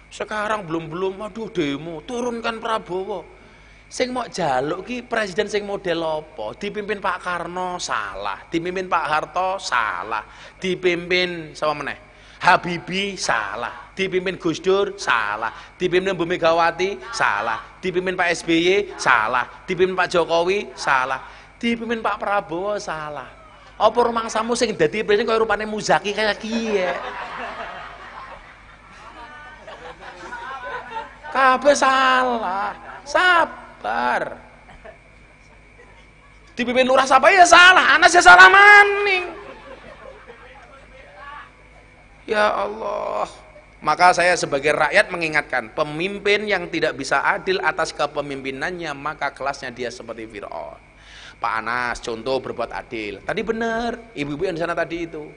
Sekarang belum, aduh demo, turunkan Prabowo. Sing mau jaluk ki presiden sing model apa? Dipimpin Pak Karno salah, dipimpin Pak Harto salah, dipimpin sama meneh Habibie salah, dipimpin Gus Dur salah, dipimpin Bu Megawati salah, dipimpin Pak SBY salah, dipimpin Pak Jokowi salah, dipimpin Pak Prabowo salah. Apa rumangsamu sing dadi presiden kaya rupane Muzaki kayak kiye? Kabeh salah. Sabar. Dipimpin lurah siapa ya salah, anak saya salah maning. Ya Allah. Maka saya sebagai rakyat mengingatkan, pemimpin yang tidak bisa adil atas kepemimpinannya, maka kelasnya dia seperti Fir'aun. Pak Anas contoh berbuat adil. Tadi benar, ibu-ibu yang di sana tadi itu.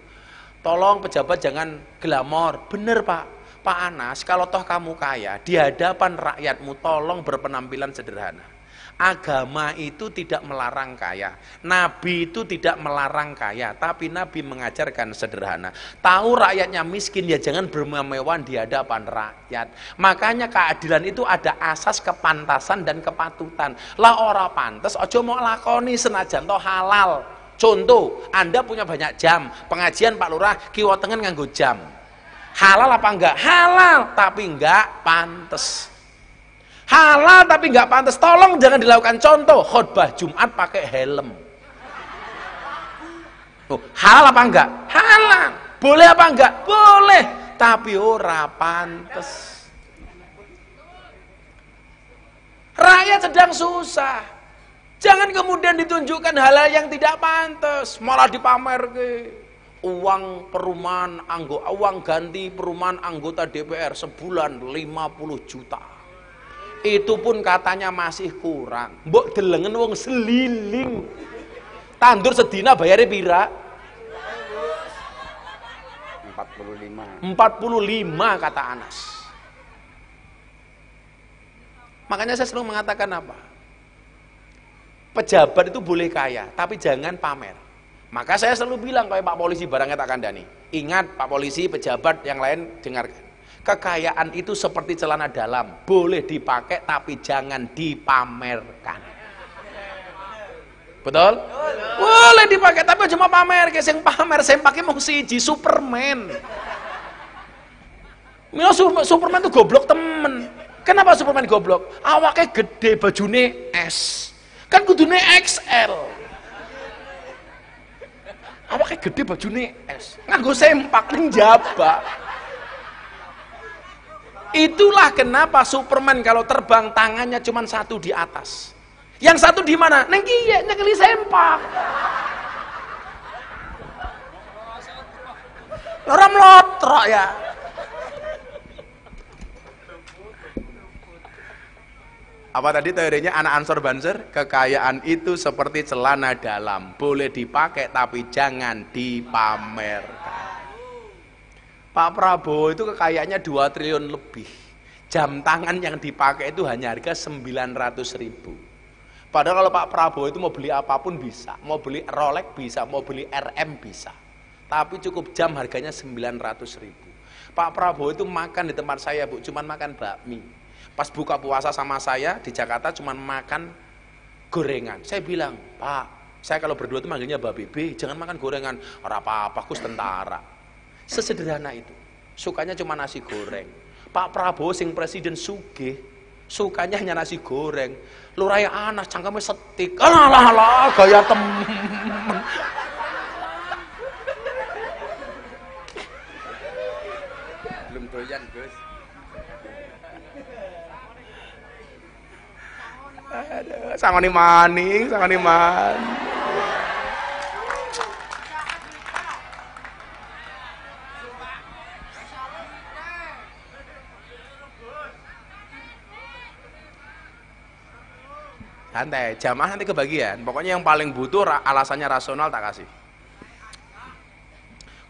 Tolong pejabat jangan glamor. Benar Pak. Pak Anas, kalau toh kamu kaya, di hadapan rakyatmu tolong berpenampilan sederhana. Agama itu tidak melarang kaya, Nabi itu tidak melarang kaya, tapi Nabi mengajarkan sederhana. Tahu rakyatnya miskin, ya jangan bermewah di hadapan rakyat. Makanya keadilan itu ada asas kepantasan dan kepatutan. Lah ora pantes, ojo mau lakoni senajan toh halal. Contoh, Anda punya banyak jam, pengajian Pak Lurah, kiwa tengen nganggo jam. Halal apa enggak? Halal, tapi enggak pantes. Halal tapi enggak pantes. Tolong jangan dilakukan. Contoh, khutbah Jumat pakai helm. Halal apa enggak? Halal. Boleh apa enggak? Boleh, tapi ora pantes. Rakyat sedang susah. Jangan kemudian ditunjukkan hal-hal yang tidak pantes, malah dipamerke. Uang perumahan uang ganti perumahan anggota DPR sebulan 50 juta. Itu pun katanya masih kurang. Mbok delengen wong seliling. Tandur sedina bayare pira? 45. 45 kata Anas. Makanya saya selalu mengatakan apa? Pejabat itu boleh kaya, tapi jangan pamer. Maka saya selalu bilang kayak Pak Polisi barangnya tak kandani. Ingat Pak Polisi, pejabat yang lain dengarkan. Kekayaan itu seperti celana dalam, boleh dipakai tapi jangan dipamerkan. Betul? Boleh dipakai tapi cuma pamer, kayak sing pamer saya pakai mau siji Superman. Mila Superman itu goblok temen. Kenapa Superman goblok? Awaknya gede, bajune S. Kan kudune XL. Awaknya gede, bajune S. Nganggo sempak ning jaba. Itulah kenapa Superman kalau terbang tangannya cuma satu di atas. Yang satu di mana? Neng kiye nyekeli sempak. Ora mlotrok ya. Apa tadi teorinya anak Ansor Banser? Kekayaan itu seperti celana dalam, boleh dipakai tapi jangan dipamerkan. Pak Prabowo itu kekayaannya 2 triliun lebih. Jam tangan yang dipakai itu hanya harga 900.000. Padahal kalau Pak Prabowo itu mau beli apapun bisa, mau beli Rolex bisa, mau beli RM bisa. Tapi cukup jam harganya 900.000. Pak Prabowo itu makan di tempat saya, Bu, cuman makan bakmi. Pas buka puasa sama saya di Jakarta cuman makan gorengan. Saya bilang, Pak, saya kalau berdua itu manggilnya Mbak Bebe, jangan makan gorengan. Ora apa-apa, aku tentara. Sesederhana itu. Sukanya cuma nasi goreng. Pak Prabowo sing presiden sugih, sukanya hanya nasi goreng. Luraya Anas cangkeme setik. Alah gaya temen. Belum doyan, Gus. Aduh, sangoni maning, sangoni man. Santai, jamaah nanti kebagian. Pokoknya yang paling butuh alasannya rasional tak kasih.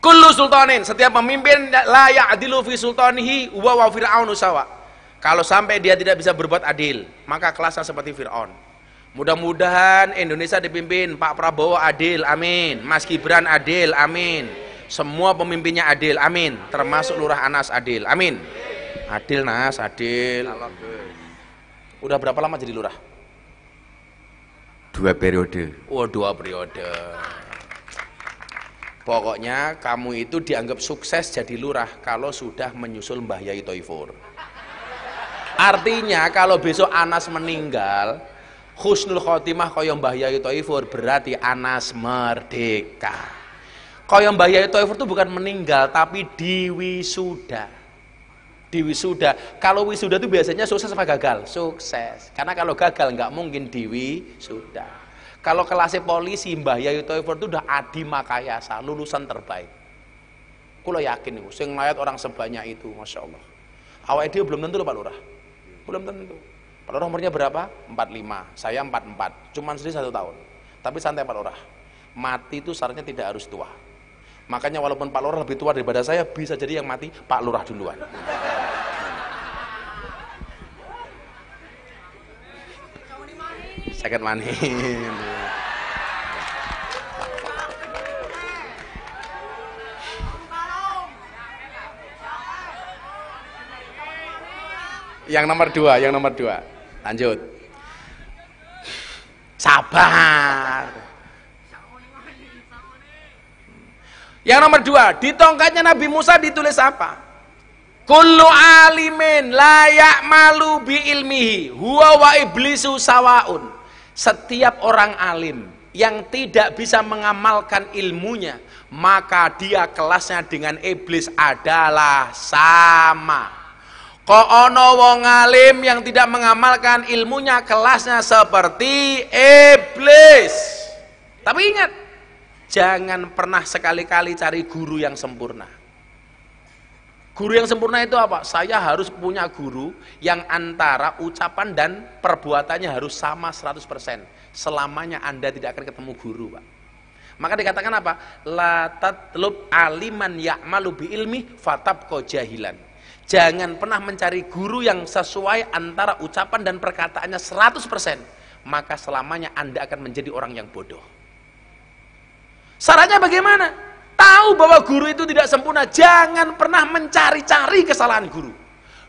Kullu sultanin, setiap pemimpin la ya'dilu fi sultanihi wa fir'aunu sawa. Kalau sampai dia tidak bisa berbuat adil, maka kelasnya seperti Fir'aun. Mudah-mudahan Indonesia dipimpin Pak Prabowo adil, amin. Mas Gibran adil, amin. Semua pemimpinnya adil, amin. Termasuk Lurah Anas adil, amin. Adil Nas, adil. Udah berapa lama jadi lurah? 2 periode. Oh, 2 periode. Pokoknya kamu itu dianggap sukses jadi lurah kalau sudah menyusul Mbah Yai Toifur. Artinya kalau besok Anas meninggal, husnul khotimah kaya Mbah Yai Toifur, berarti Anas merdeka. Kaya Mbah Yai Toifur itu bukan meninggal tapi diwisuda. Diwisuda. Kalau wisuda itu biasanya sukses apa gagal? Sukses. Karena kalau gagal nggak mungkin diwisuda. Kalau kelasnya polisi Mbah Yai Toifur itu udah adi makayasa, lulusan terbaik. Kulo yakin nih, sing nglayat orang sebanyak itu, masya Allah. Awalnya dia belum tentu loh Pak Lurah, belum tentu. Pak Lurah umurnya berapa? 45, saya 44, cuman sedih 1 tahun. Tapi santai Pak Lurah, mati itu syaratnya tidak harus tua. Makanya walaupun Pak Lurah lebih tua daripada saya, bisa jadi yang mati Pak Lurah duluan. Second money. Yang nomor 2, lanjut. Sabar. Yang nomor 2, di tongkatnya Nabi Musa ditulis apa? Kullu alimin la ya'malu bi ilmihi huwa wa iblisu sawaun. Setiap orang alim yang tidak bisa mengamalkan ilmunya, maka dia kelasnya dengan iblis adalah sama. Kok ono wong alim yang tidak mengamalkan ilmunya, kelasnya seperti iblis. Tapi ingat, jangan pernah sekali-kali cari guru yang sempurna. Guru yang sempurna itu apa? Saya harus punya guru yang antara ucapan dan perbuatannya harus sama 100%. Selamanya Anda tidak akan ketemu guru, Pak. Maka dikatakan apa? La tatlub aliman ya'malu bi ilmi fatabqa jahilan. Jangan pernah mencari guru yang sesuai antara ucapan dan perkataannya 100%. Maka selamanya Anda akan menjadi orang yang bodoh. Sarannya bagaimana? Tahu bahwa guru itu tidak sempurna, jangan pernah mencari-cari kesalahan guru.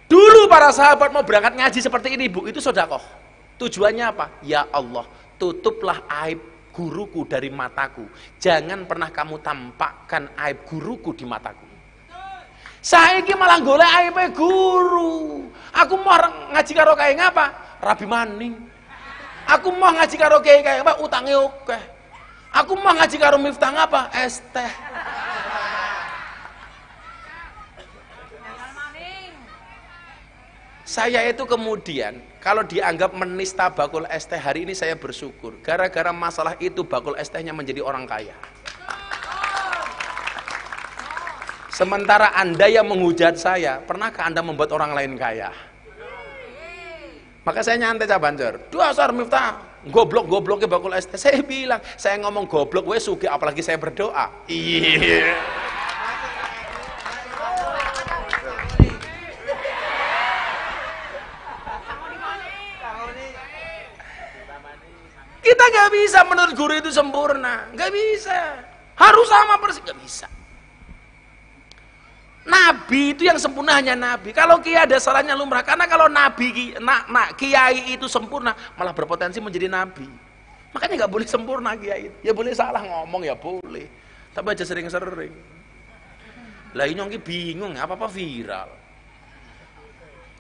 Dulu para sahabat mau berangkat ngaji seperti ini, Bu, itu sedekah. Tujuannya apa? Ya Allah, tutuplah aib guruku dari mataku. Jangan pernah kamu tampakkan aib guruku di mataku. Saiki malah golek aibe guru. Aku mau ngaji karo kae ngapa? Rabi maning. Aku mau ngaji karo kae ngapa? Utange akeh. Aku mau ngaji karo Miftah ngapa? Es teh. Saya itu kemudian kalau dianggap menista bakul es teh, hari ini saya bersyukur. Gara-gara masalah itu bakul es tehnya menjadi orang kaya. Sementara Anda yang menghujat saya, pernahkah Anda membuat orang lain kaya? Maka saya nyantai Cabanjar. Dasar Miftah, goblok-gobloknya bakul es teh. Saya bilang, saya ngomong goblok, wes sugi, apalagi saya berdoa. Iya. Kita nggak bisa menurut guru itu sempurna, nggak bisa. Harus sama persis, nggak bisa. Nabi itu yang sempurna hanya Nabi. Kalau kiai ada salahnya lumrah, karena kalau Nabi, kiai itu sempurna, malah berpotensi menjadi Nabi. Makanya nggak boleh sempurna kiai. Ya boleh salah ngomong ya boleh, tapi aja sering-sering. Lah ini nyongki bingung, apa-apa viral.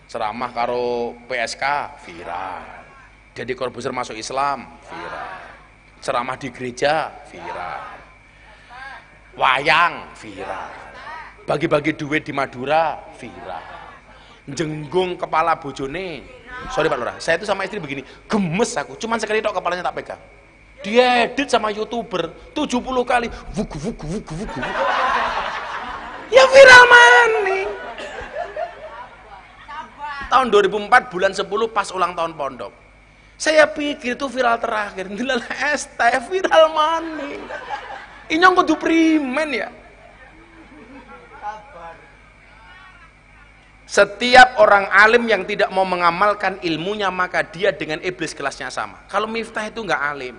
Ceramah karo PSK viral. Jadi Corbuzier masuk Islam, viral. Ceramah di gereja, viral. Wayang, viral. Bagi-bagi duit di Madura, viral. Jenggung kepala bojone. Sorry Pak Lurah, saya itu sama istri begini, gemes aku, cuman sekali tok kepalanya tak pegang. Diedit sama YouTuber 70 kali, vugu. Ya viral maning. Tahun 2004 bulan 10 pas ulang tahun pondok. Saya pikir itu viral terakhir, nilai es teh viral maning. Inyong kudu primen ya. Setiap orang alim yang tidak mau mengamalkan ilmunya, maka dia dengan iblis kelasnya sama. Kalau Miftah itu nggak alim,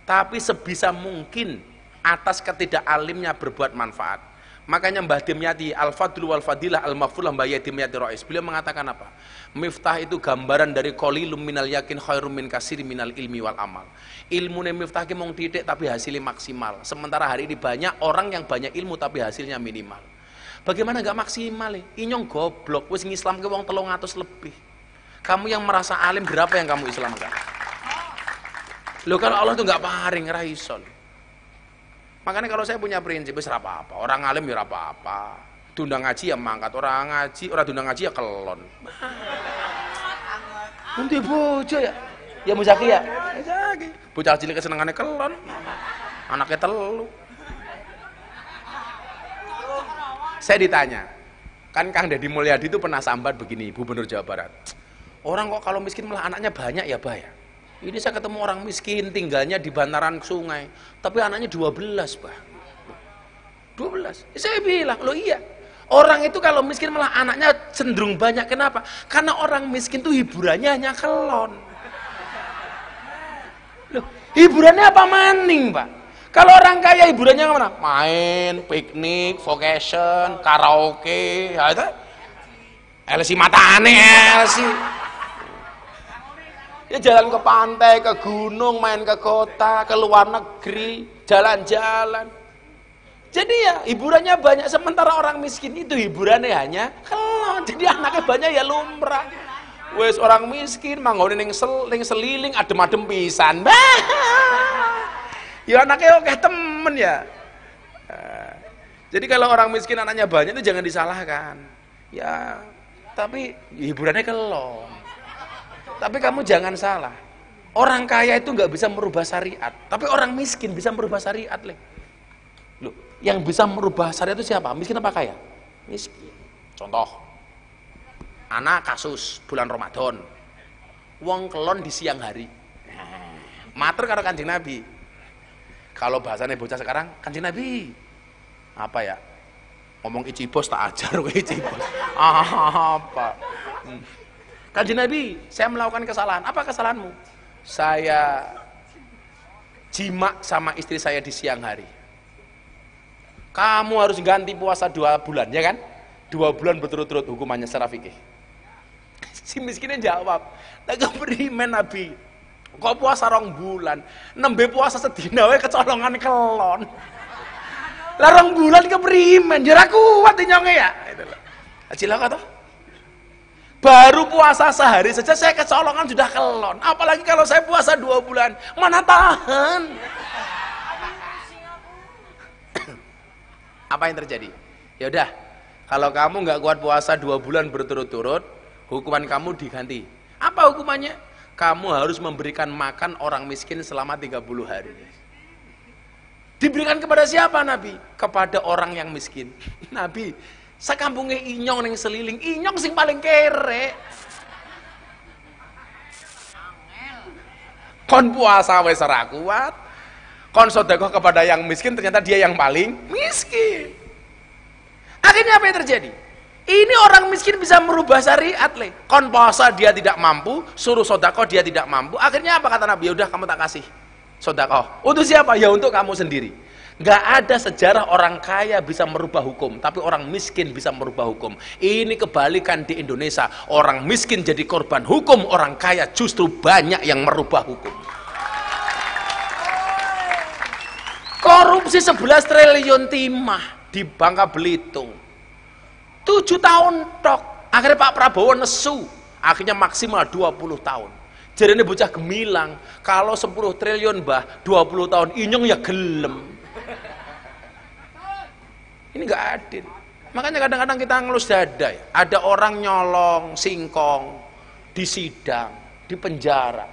tapi sebisa mungkin atas ketidakalimnya berbuat manfaat. Makanya Mbah Dimyati Al-Fadlu wal Fadilah Al-Mafrulah Mbah Dimyati Rais, beliau mengatakan apa? Miftah itu gambaran dari qalilum minal yakin khairum min kasiri minal ilmi wal amal. Ilmu Miftah ki mung titik tapi hasilnya maksimal. Sementara hari ini banyak orang yang banyak ilmu tapi hasilnya minimal. Bagaimana nggak maksimal? Inyong goblok, wis ngislam ke wong 300 lebih. Kamu yang merasa alim, berapa yang kamu islamkan? Loh, kalau Allah itu nggak paring, raison. Makanya kalau saya punya prinsip, wis apa-apa. Orang alim ya apa-apa. Diundang ngaji ya mangkat, orang ngaji, orang diundang ngaji ya kelon. Nanti bojo ya. Ya Muzaki ya. Muzaki. Bocah cilik kesenangannya kelon. Anaknya telu. Saya ditanya, kan Kang Deddy Mulyadi itu pernah sambat begini, Gubernur Jawa Barat. Orang kok kalau miskin malah anaknya banyak ya, Bah ya? Ini saya ketemu orang miskin tinggalnya di bantaran sungai, tapi anaknya 12, Bah. 12. Saya bilang, loh iya. Orang itu kalau miskin malah anaknya cenderung banyak. Kenapa? Karena orang miskin itu hiburannya hanya kelon. Loh, hiburannya apa maning, Pak? Kalau orang kaya hiburannya kemana? Main, piknik, vacation, karaoke, ya itu. LC matane, LC. Ya jalan ke pantai, ke gunung, main ke kota, ke luar negeri, jalan-jalan. Jadi ya hiburannya banyak, sementara orang miskin itu hiburannya hanya kelon. Jadi anaknya banyak ya lumrah. Wes orang miskin manggone ning seliling adem-adem pisan. Ya anaknya oke temen ya. Jadi kalau orang miskin anaknya banyak itu jangan disalahkan. Ya, tapi hiburannya kelon. Tapi kamu jangan salah. Orang kaya itu nggak bisa merubah syariat, tapi orang miskin bisa merubah syariat, Le. Loh, yang bisa merubah syariat itu siapa? Miskin apa kaya? Miskin. Contoh, anak kasus bulan Ramadan, wong kelon di siang hari. Matur karo Kanjeng Nabi. Kalau bahasanya bocah sekarang, Kanjeng Nabi apa ya? Ngomong icibos tak ajar kowe icibos. Apa? Kanjeng Nabi, saya melakukan kesalahan. Apa kesalahanmu? Saya jima sama istri saya di siang hari. Kamu harus ganti puasa 2 bulan, ya kan? 2 bulan berturut-turut hukumannya secara fikih. Si miskinnya jawab, tak keprimen Nabi. Kok puasa 2 bulan, nembe puasa sedina wae kecolongan kelon. Lah 2 bulan keprimen, ya ra kuat nyonge ya. Itu loh. Cilaka toh? Baru puasa sehari saja saya kecolongan sudah kelon. Apalagi kalau saya puasa 2 bulan, mana tahan? Apa yang terjadi? Ya udah, kalau kamu nggak kuat puasa 2 bulan berturut-turut, hukuman kamu diganti. Apa hukumannya? Kamu harus memberikan makan orang miskin selama 30 hari. Diberikan kepada siapa Nabi? Kepada orang yang miskin. Nabi, sakampungnya inyong yang seliling, inyong sing paling kere. Kon puasa wes ora kuat, kon sedekah kepada yang miskin, ternyata dia yang paling miskin. Akhirnya apa yang terjadi? Ini orang miskin bisa merubah syariat le. Kon puasa dia tidak mampu, suruh sedekah dia tidak mampu. Akhirnya apa kata Nabi? Ya udah kamu tak kasih sedekah. Untuk siapa? Ya untuk kamu sendiri. Nggak ada sejarah orang kaya bisa merubah hukum, tapi orang miskin bisa merubah hukum. Ini kebalikan di Indonesia. Orang miskin jadi korban hukum, orang kaya justru banyak yang merubah hukum. Korupsi 11 triliun timah di Bangka Belitung. 7 tahun tok. Akhirnya Pak Prabowo nesu. Akhirnya maksimal 20 tahun. Jadi ini bocah gemilang. Kalau 10 triliun bah, 20 tahun inyong ya gelem. Ini nggak adil. Makanya kadang-kadang kita ngelus dada ya. Ada orang nyolong singkong di sidang, di penjara.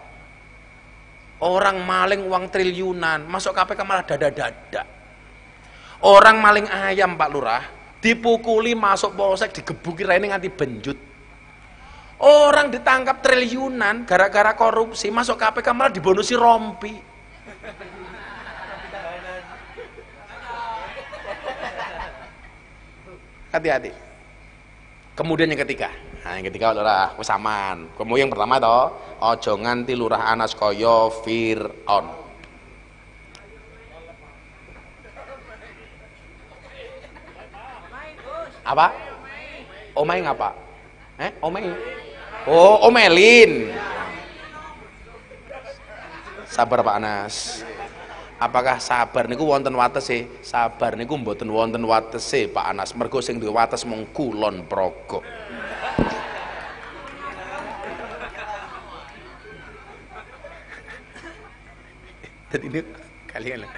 Orang maling uang triliunan, masuk KPK malah dada-dada. Orang maling ayam Pak Lurah, dipukuli masuk polsek, digebuki raine nganti benjut. Orang ditangkap triliunan gara-gara korupsi, masuk KPK malah dibonusi rompi. Hati-hati. Kemudian yang ketiga, nah yang ketiga lurah wis aman. Kemudian yang pertama toh, ojo nganti lurah anas kaya Fir'aun. Apa? Omai ngapa? Omai. Oh, omelin. Sabar Pak Anas. Apakah sabar niku wonten watese? Sabar niku mboten wonten watese Pak Anas. Mergo sing duwe wates mung kulon progo. Jadi ini kalian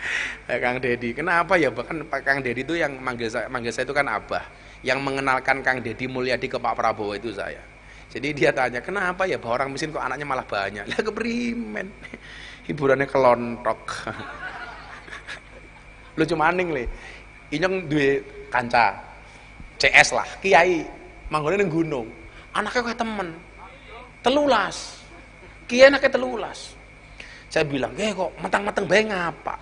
Kang Dedi. Kenapa ya bahkan Pak Kang Dedi itu yang manggil saya itu kan Abah. Yang mengenalkan Kang Dedi Mulyadi ke Pak Prabowo itu saya. Jadi dia tanya, kenapa ya bahwa orang miskin kok anaknya malah banyak? Lah keprimen. Hiburannya kelontok. Lucu maning le. Inyong duwe kanca CS lah, kiai manggone ning gunung. Anaknya kayak temen. 13. Kiai anaknya 13. Saya bilang, kok metang-metang bae ngapa?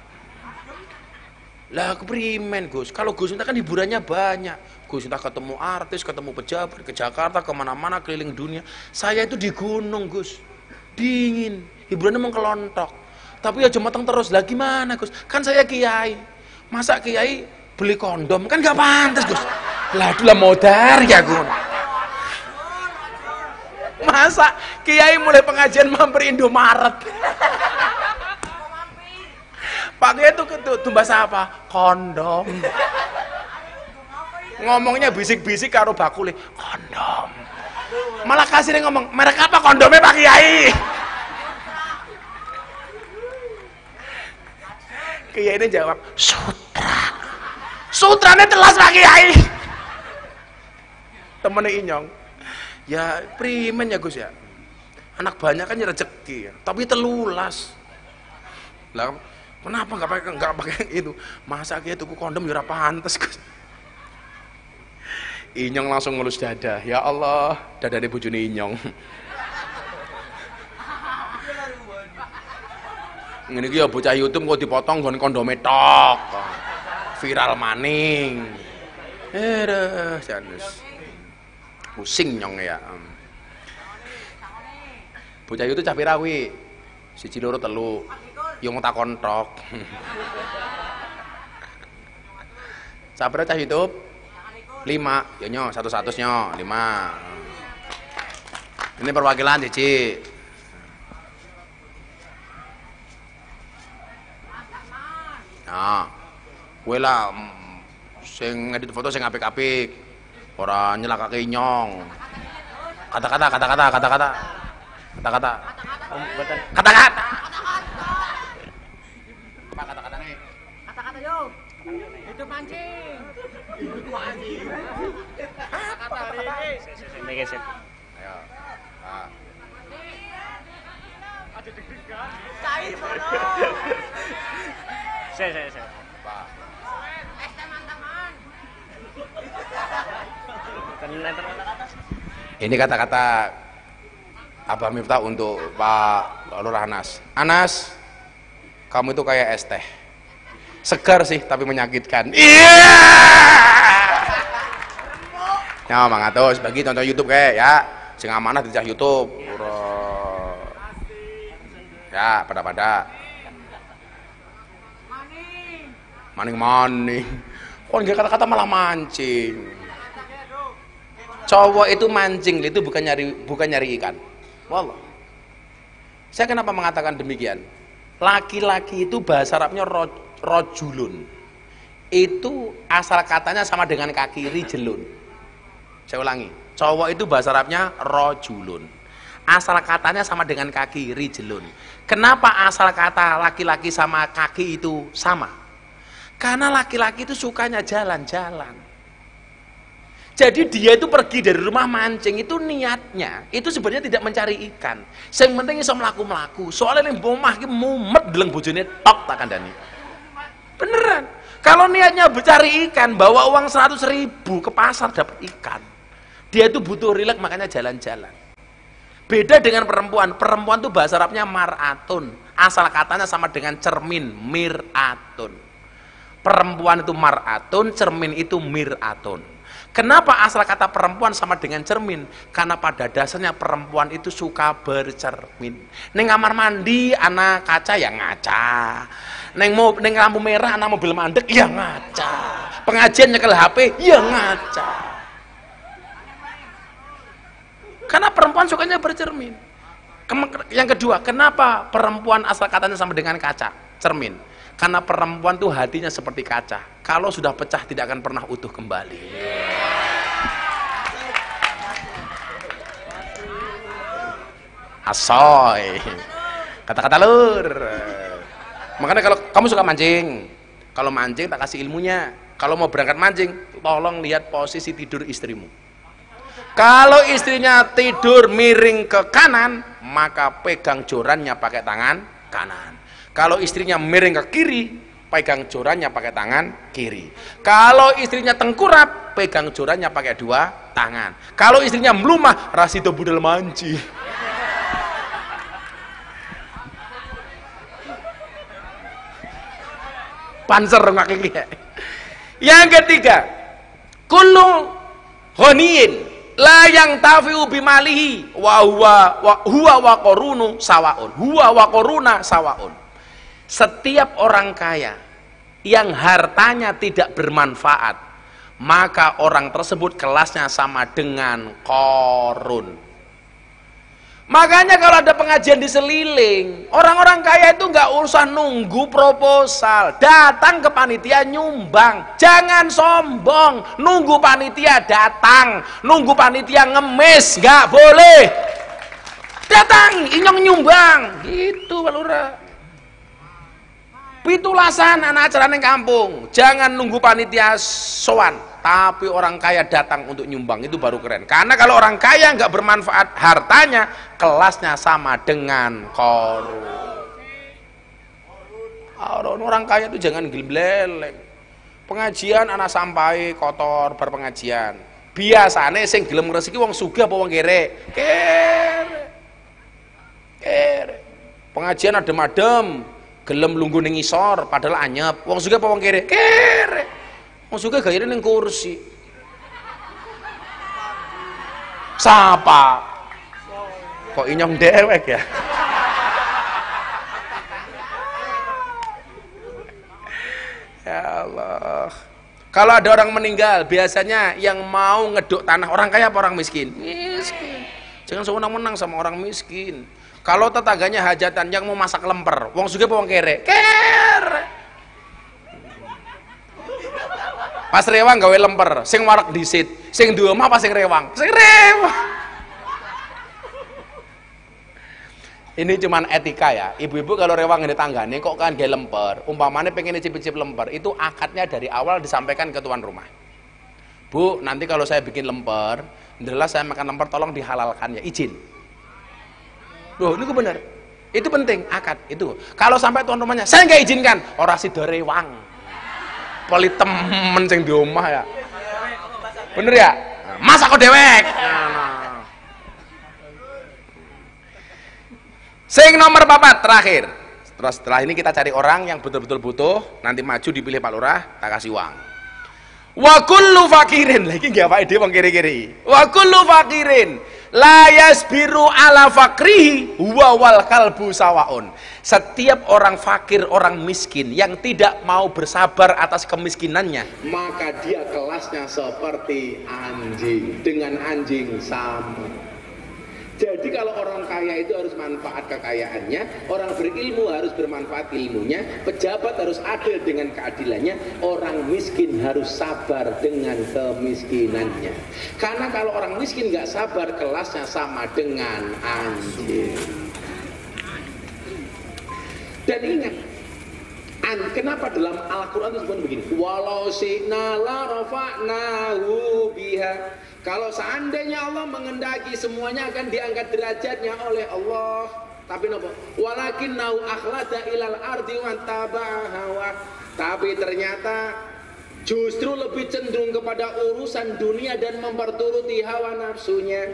Lah keprimen Gus, kalau Gus Miftah kan hiburannya banyak. Gus Miftah ketemu artis, ketemu pejabat, ke Jakarta, kemana-mana, keliling dunia. Saya itu di gunung Gus, dingin, hiburannya mau kelontok. Tapi ya mateng terus, lah gimana Gus? Kan saya kiai, masa kiai beli kondom? Kan gak pantas Gus. Lah itulah modar ya Gus. Masa kiai mulai pengajian mampir Indomaret? Pak Kiai itu tumbas apa? Kondom. Ngomongnya bisik-bisik karo bakule, kondom. Malah kasih ngomong, merek apa kondomnya Pak Kiai? Kiai ini jawab, sutra. Sutranya telas Pak Kiai. Temennya Inyong, ya primen ya Gus ya. Anak banyak kan ya rezeki, tapi telulas. Lah kenapa nggak pakai itu? Masa Kiai tuku kondom ya ora pantes Gus. Inyong langsung ngelus dada. Ya Allah, dada di bojone Inyong. Ngene iki ya bocah YouTube kok dipotong nggon kondome tok. Viral maning. Janus. Pusing nyong ya. Bocah YouTube cah pira kuwi? 1 2 3. Yo takon tok. Sapira cah YouTube? 5. Ya nyo 100 nyo 5. Ini perwakilan Cici. Nah, kowe lah sing ngedit foto sing apik-apik. Ora nyelakake Inyong. Kata-kata. Kata-kata. Apa kata-katane? Kata-kata yo. Hidup mancing. Kata-kata ini. Ayo. Ah. Ada deg-degan. Cair mono. Saya. Pak. Teman-teman. Ini kata-kata Abah Miftah untuk Pak Lurah Anas. Anas, kamu itu kayak es teh. Segar sih tapi menyakitkan. Iya. Ya, Mang Atos bagi tonton YouTube kayak ya. Sing amanah di YouTube. Ya, pada. Maning. Kok nggak kata-kata malah mancing. Cowok itu mancing itu bukan nyari ikan. Wallah. Saya kenapa mengatakan demikian? Laki-laki itu bahasa Arabnya rojulun. Itu asal katanya sama dengan kaki rijlun. Saya ulangi. Cowok itu bahasa Arabnya rojulun. Asal katanya sama dengan kaki rijlun. Kenapa asal kata laki-laki sama kaki itu sama? Karena laki-laki itu sukanya jalan-jalan. Jadi dia itu pergi dari rumah mancing itu niatnya itu sebenarnya tidak mencari ikan. Yang penting iso mlaku-mlaku. Soalnya ning omah iki mumet deleng bojone tok tak kandhani. Beneran. Kalau niatnya mencari ikan, bawa uang 100.000 ke pasar dapat ikan. Dia itu butuh rileks makanya jalan-jalan. Beda dengan perempuan. Perempuan itu bahasa Arabnya mar'atun. Asal katanya sama dengan cermin, mir'atun. Perempuan itu mar'atun, cermin itu mir'atun. Kenapa asal kata perempuan sama dengan cermin? Karena pada dasarnya perempuan itu suka bercermin. Neng kamar mandi anak kaca ya ngaca. Neng lampu merah anak mobil mandek ya ngaca. Pengajian nyekel HP ya ngaca. Karena perempuan sukanya bercermin. Yang kedua, kenapa perempuan asal katanya sama dengan kaca, cermin? Karena perempuan tuh hatinya seperti kaca. Kalau sudah pecah tidak akan pernah utuh kembali. Asoy. Kata-kata lur. Makanya kalau kamu suka mancing, kalau mancing tak kasih ilmunya. Kalau mau berangkat mancing, tolong lihat posisi tidur istrimu. Kalau istrinya tidur miring ke kanan, maka pegang jorannya pakai tangan kanan. Kalau istrinya miring ke kiri, pegang jorannya pakai tangan kiri. Kalau istrinya tengkurap, pegang jorannya pakai 2 tangan. Kalau istrinya melumah, rasido budal manci. Panser ngakik. Yang ketiga, kullu ghaniyin la yang tafi'u bimalihi wa huwa wa qarunu sawaun. Huwa wa qaruna sawaun. Setiap orang kaya yang hartanya tidak bermanfaat, maka orang tersebut kelasnya sama dengan korun. Makanya kalau ada pengajian di Seliling, orang-orang kaya itu nggak usah nunggu proposal, datang ke panitia nyumbang. Jangan sombong, nunggu panitia datang, nunggu panitia ngemis, nggak boleh. Datang, inyong nyumbang, gitu Pak Lurah. Pitulasan anak acara neng kampung, jangan nunggu panitia sowan, tapi orang kaya datang untuk nyumbang, itu baru keren. Karena kalau orang kaya nggak bermanfaat hartanya, kelasnya sama dengan korun. Orang kaya itu jangan gelem-geleng. Pengajian anak sampai kotor berpengajian, Biasane sing gelem ngresiki wong sugih apa wong kere? Kere. Kere. Pengajian adem-adem, gelem lungguh ning ngisor padahal anyep. Wong sugih apa wong kere? Kere. Wong sugih gayane ning kursi. Sapa? Kok inyong dewek ya? Ya Allah. Kalau ada orang meninggal, biasanya yang mau ngeduk tanah orang kaya apa orang miskin? Miskin. Jangan sewenang-wenang sama orang miskin. Kalau tetangganya hajatan yang mau masak lemper, wong sugih apa wong kere? Kere. Pas rewang gawe lemper, sing warak disit, sing duwe omah apa sing rewang? Sing rewang. Ini cuman etika ya. Ibu-ibu kalau rewang di tanggane kok kan gawe lemper, umpamanya pengen icip-icip lemper, itu akadnya dari awal disampaikan ke tuan rumah. Bu, nanti kalau saya bikin lemper, adalah saya makan lemper tolong dihalalkan ya, izin. Loh, ini benar. Itu penting akad itu. Kalau sampai tuan rumahnya, saya nggak izinkan, ora sida rewang. Poli temen sing di omah ya. Bener ya? Masa kok dewek? Sing nomor 4 terakhir. Setelah ini kita cari orang yang betul-betul butuh, nanti maju dipilih Pak Lurah, tak kasih uang. Wa kullu fakirin, lagi nggak apa ide wong kiri-kiri. Wa kullu fakirin la yasbiru ala fakrihi huwa wal kalbu sawaun. Setiap orang fakir, orang miskin yang tidak mau bersabar atas kemiskinannya, maka dia kelasnya seperti anjing, dengan anjing sama. Jadi kalau orang kaya itu harus manfaat kekayaannya, orang berilmu harus bermanfaat ilmunya, pejabat harus adil dengan keadilannya, orang miskin harus sabar dengan kemiskinannya. Karena kalau orang miskin nggak sabar, kelasnya sama dengan anjing. Dan ingat, kenapa dalam Al-Quran itu disebut begini? Walau syi'na la rafa'nahu biha. Kalau seandainya Allah mengendaki, semuanya akan diangkat derajatnya oleh Allah. Tapi napa? Walakin nau akhlada ilal ardi wa taba'a hawa. Tapi ternyata justru lebih cenderung kepada urusan dunia dan memperturuti hawa nafsunya.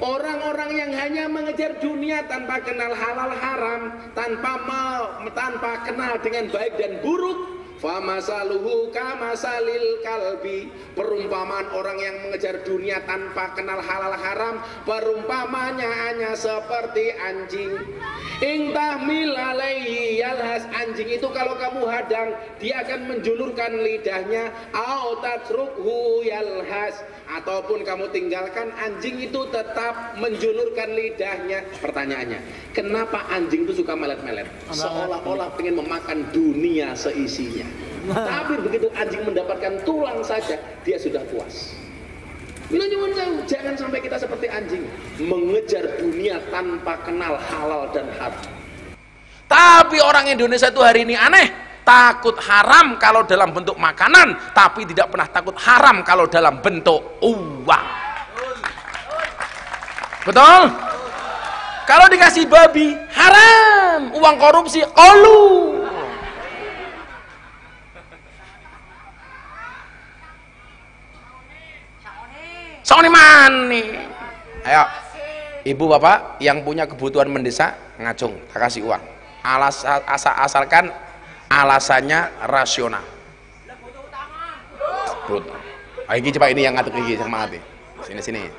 Orang-orang yang hanya mengejar dunia tanpa kenal halal haram, tanpa kenal dengan baik dan buruk, famasaluhu kamasalil kalbi. Perumpamaan orang yang mengejar dunia tanpa kenal halal haram, perumpamannya hanya seperti anjing. In tahmil alaihi yalhas. Anjing itu kalau kamu hadang, dia akan menjulurkan lidahnya. Au tatrukhu yalhas. Ataupun kamu tinggalkan, anjing itu tetap menjulurkan lidahnya. Pertanyaannya, kenapa anjing itu suka melet-melet? Seolah-olah ingin memakan dunia seisinya. Tapi begitu anjing mendapatkan tulang saja, dia sudah puas. Bila nyuwun tahu, jangan sampai kita seperti anjing, mengejar dunia tanpa kenal halal dan haram. Tapi orang Indonesia itu hari ini aneh, takut haram kalau dalam bentuk makanan, tapi tidak pernah takut haram kalau dalam bentuk uang. Betul? Kalau dikasih babi, haram. Uang korupsi, kolu. Soni mani. Ayo, ibu bapak yang punya kebutuhan mendesak, ngacung, tak kasih uang. Asalkan alasannya rasional. Ayo coba ini yang ngatur gigi sama hati. Sini.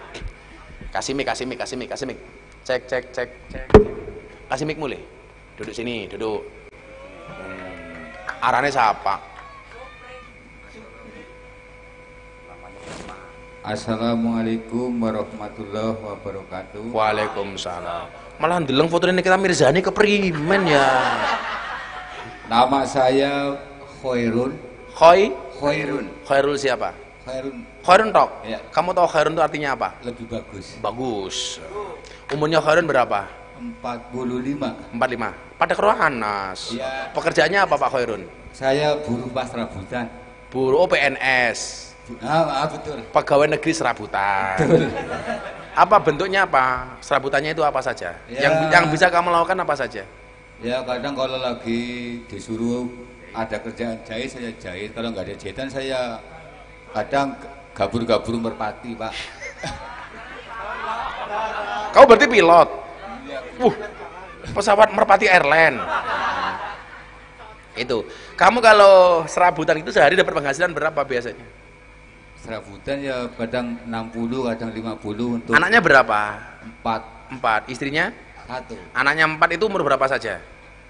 Kasih mic. Cek. Kasih mic mulai. Duduk sini, duduk. Arahnya siapa? Assalamualaikum warahmatullahi wabarakatuh. Waalaikumsalam. Malah ndeleng fotonya Nikita Mirzani keprimen ya. Nama saya Khairun. Khairul siapa? Khairun tok. Ya. Kamu tahu Khairun itu artinya apa? Lebih bagus. Bagus. Umurnya Khairun berapa? 45. 45. Pada keruahan Nas. Ya. Pekerjaannya apa Pak Khairun? Saya buruh pas serabutan. Buruh PNS. Betul. Pegawai negeri serabutan. Betul. Apa bentuknya apa? Serabutannya itu apa saja? Ya. Yang bisa kamu lakukan apa saja? Ya kadang kalau lagi disuruh ada kerjaan jahit, saya jahit. Kalau nggak ada jahitan, saya kadang gabur-gabur merpati, Pak. Kau berarti pilot. Pesawat Merpati Airline. Itu. Kamu kalau serabutan itu sehari dapat penghasilan berapa biasanya? Serabutan ya kadang 60, kadang 50 untuk Anaknya berapa? 4. 4. Istrinya? 1. Anaknya 4 itu umur berapa saja?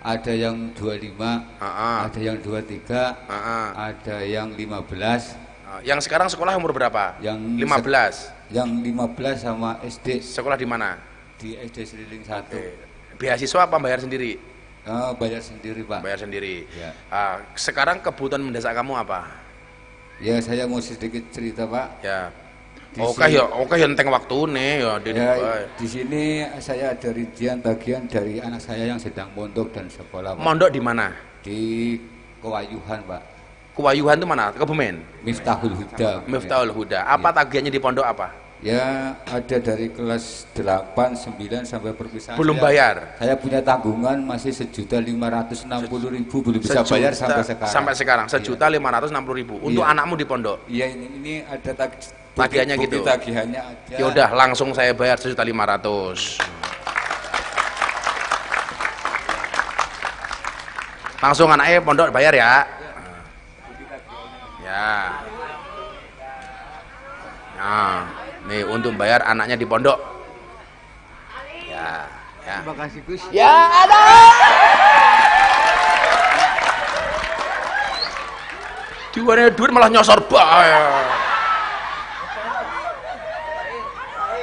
Ada yang 25, ada yang 23, ada yang 15. Yang sekarang sekolah umur berapa? Yang 15. Yang 15 sama SD. Sekolah di mana? Di SD Seliling 1. Beasiswa apa bayar sendiri? Bayar sendiri, Pak. Bayar sendiri. Ya. Sekarang kebutuhan mendesak kamu apa? Ya, saya mau sedikit cerita, Pak. Ya. Di Oke sini- ya enteng waktu nih ya. di sini saya ada rincian bagian dari anak saya yang sedang mondok dan sekolah, Pak. Mondok di mana? Di Kewayuhan, Pak. Kewayuhan itu mana? Kebumen. Miftahul Huda. Miftahul Huda. Apa tagihannya di pondok apa? Ya, ada dari kelas 8, 9 sampai perpisahan. Belum bayar. Saya punya tanggungan masih 1.560.000 belum bisa bayar sampai sekarang. Sampai sekarang 1.560.000 untuk Iya. anakmu di pondok. Iya, ini ada Tagihannya bukti gitu. Tagihannya ada. Ya udah langsung saya bayar 1.500.000. Langsung anaknya pondok bayar ya. Ya. Nah, nih untuk bayar anaknya di pondok. Ya, ya. Terima kasih, Gus. Ya ada. Diwane duit malah nyosor bae.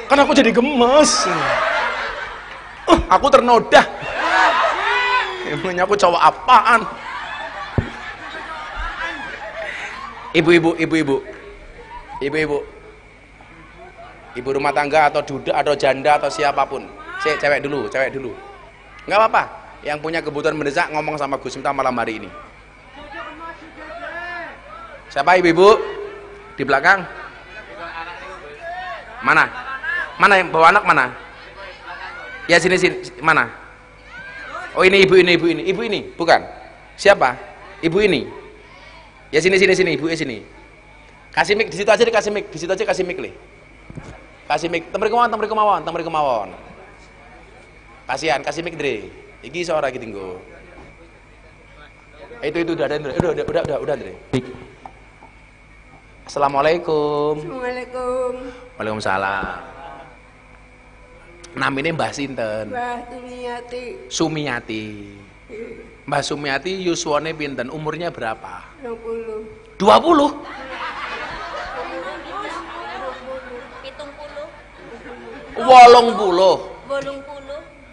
Kan aku jadi gemes. Aku ternoda. Emangnya aku cowok apaan? Ibu-ibu. Ibu rumah tangga atau duda atau janda atau siapapun. Cewek dulu. Nggak apa-apa. Yang punya kebutuhan mendesak ngomong sama Gus Miftah malam hari ini. Siapa ibu-ibu? Di belakang? Mana? Mana yang bawa anak mana? Ya sini mana? Oh ini ibu ini, bukan? Siapa? Ibu ini. Ya sini ibu sini. Kasih mic di situ aja, dikasih mic. Di situ aja kasih mic le. Kasih mic. Temri kemawon. Kasihan, kasih mic Dre. Iki suara iki tinggo. Itu udah ada Dre. Udah Dre. Assalamualaikum. Assalamualaikum. Waalaikumsalam. Namanya Mbah sinten? Mbah Tumiati. Sumiati. Mbah Sumiati yuswane pinten? Umurnya berapa? 20. 20? 80.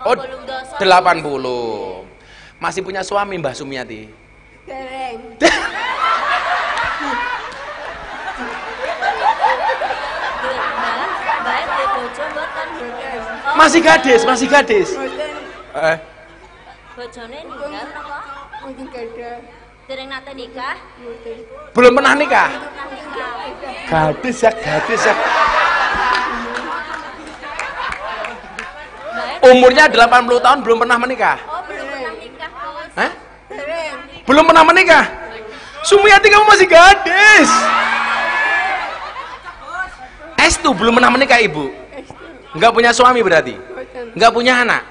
Oh, 80. Masih punya suami Mbah Sumiati? Dereng. Masih gadis. Boten Bojone nikah napa? mungkin gada. Dereng nate nikah? Boten. Belum pernah nikah? Nikah. Gadis ya. Umurnya 80 tahun belum pernah menikah? Oh, belum pernah nikah, Bos. Hah? Dereng. Belum pernah menikah? Sumiati kamu masih gadis. Estu belum pernah menikah ibu? Enggak punya suami berarti? Boten. Enggak punya anak?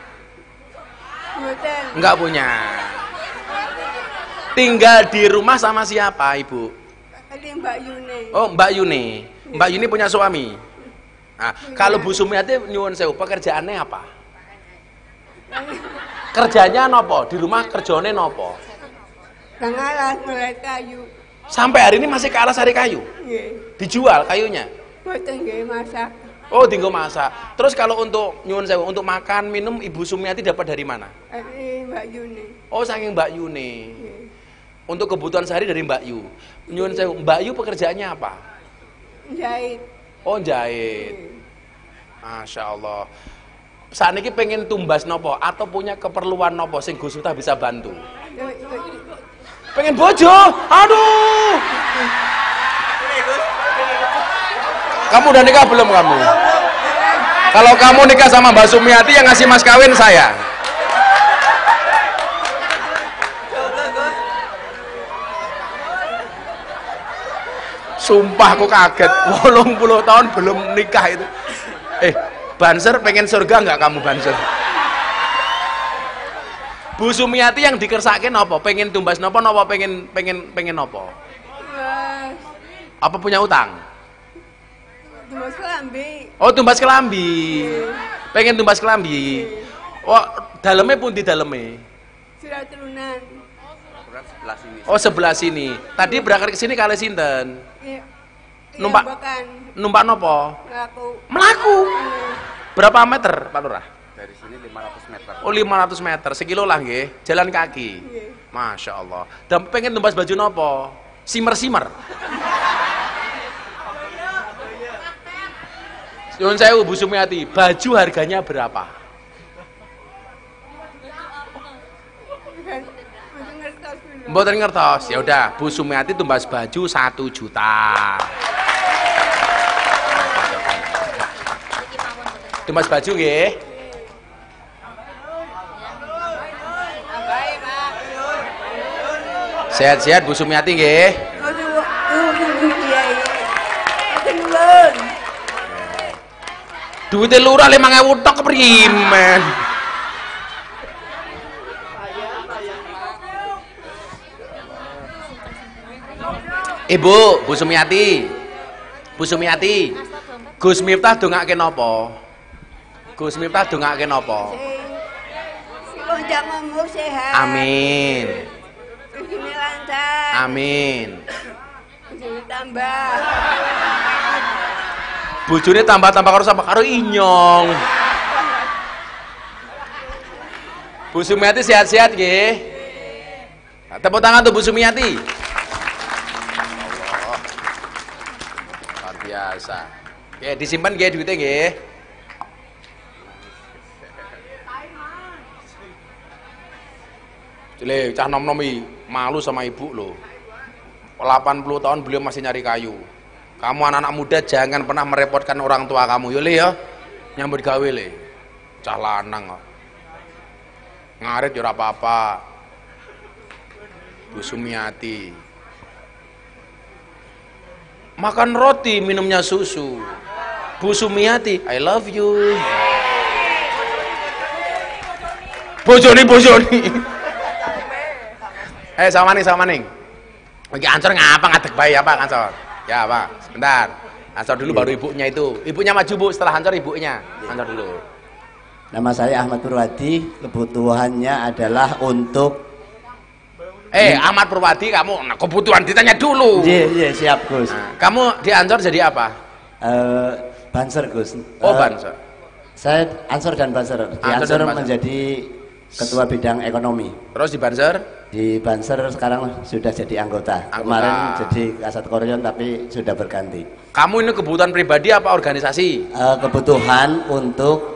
Boten. Enggak punya. Tinggal di rumah sama siapa ibu? Ada Mbak Yune. Oh Mbak Yuni. Mbak Yuni punya suami. Nah, kalau Bu Sumiati nyuwun sewu pekerjaannya apa? Kerjanya nopo? Di rumah kerjane nopo? Kang alas ngeliat kayu. Sampai hari ini masih ke alas hari kayu? Nggih. Dijual kayunya? Boten nggih masak. Oh, tinggal masak. Terus kalau untuk nyuwun sewu, untuk makan minum Ibu Sumiati dapat dari mana? Ada Mbak Yune. Oh, saking Mbak Yuni. Nggih. Untuk kebutuhan sehari dari Mbak Yu. Nyuwun sewu, Mbak Yu pekerjaannya apa? Jahit. Oh, jahit. Masya Allah. Saat ini pengen tumbas nopo atau punya keperluan nopo sing Gus Miftah bisa bantu? Pengen bojo? Aduh. Kamu udah nikah belum kamu? Kalau kamu nikah sama Mbak Sumiati yang ngasih mas kawin saya. Sumpah aku kaget. 80 tahun belum nikah itu. Banser pengen surga nggak kamu Banser? Bu Sumiati yang dikersake napa? Pengen tumbas napa pengen napa? Apa punya utang? Tumbas kelambi. Oh, tumbas kelambi. Pengen tumbas kelambi. Oh, dalamnya pun di dalamnya. Surat turunan. Oh, sebelah sini. Tadi berangkat ke sini kali sinten? Numpak nopo? Melaku. Berapa meter, Pak Lurah? Dari sini 500 meter. Oh, 500 meter. Sekilo lah nggih. Jalan kaki. Masya Allah. Dan pengen tumbas baju nopo? Simer-simer. Nyuwun sewu Bu Sumiati, baju harganya berapa? Mboten ngertos. Ya udah, Bu Sumiati tumbas baju 1 juta. Tumbas baju nggih. Sehat-sehat Bu Sumiati nggih. Duitnya lurah 5.000 tok keprimen. Ibu, Bu Sumiati. Bu Sumiati. Gus Miftah dongake napa? Gus Miftah dongake napa? Lonjak ngomong sehat. Amin. Rezeki lancar. Amin. Rezeki tambah. Bojone tambah-tambah karo sapa? Karo inyong. Bu Sumiati sehat-sehat nggih. Tepuk tangan tuh Bu Sumiati. Allah. Luar biasa. Oke, disimpan nggih duitnya nggih. Cile, cah nom-nomi malu sama ibu loh. 80 tahun beliau masih nyari kayu. Kamu anak-anak muda jangan pernah merepotkan orang tua kamu. Yo le ya. Nyambut gawe le. Cah lanang kok. Ngarit yo ora apa-apa. Bu Sumiati. Makan roti, minumnya susu. Bu Sumiati, I love you. Bojoni. Sama ning. Lagi Ansor ngapa ngadeg bae apa Ansor? Ya Pak, sebentar. Ansor dulu baru ibunya itu. Ibunya maju Bu, setelah Ansor ibunya. Ansor dulu. Nama saya Ahmad Purwadi, kebutuhannya adalah untuk Ahmad Purwadi, kamu kebutuhan ditanya dulu. Iya, siap Gus. Nah, kamu di Ansor jadi apa? Banser Gus. Banser. Saya Ansor dan Banser. Di Ansor menjadi ketua bidang ekonomi. Terus di Banser? Di Banser sekarang sudah jadi anggota. Kemarin jadi Kasat Koryon tapi sudah berganti. Kamu ini kebutuhan pribadi apa organisasi? Kebutuhan untuk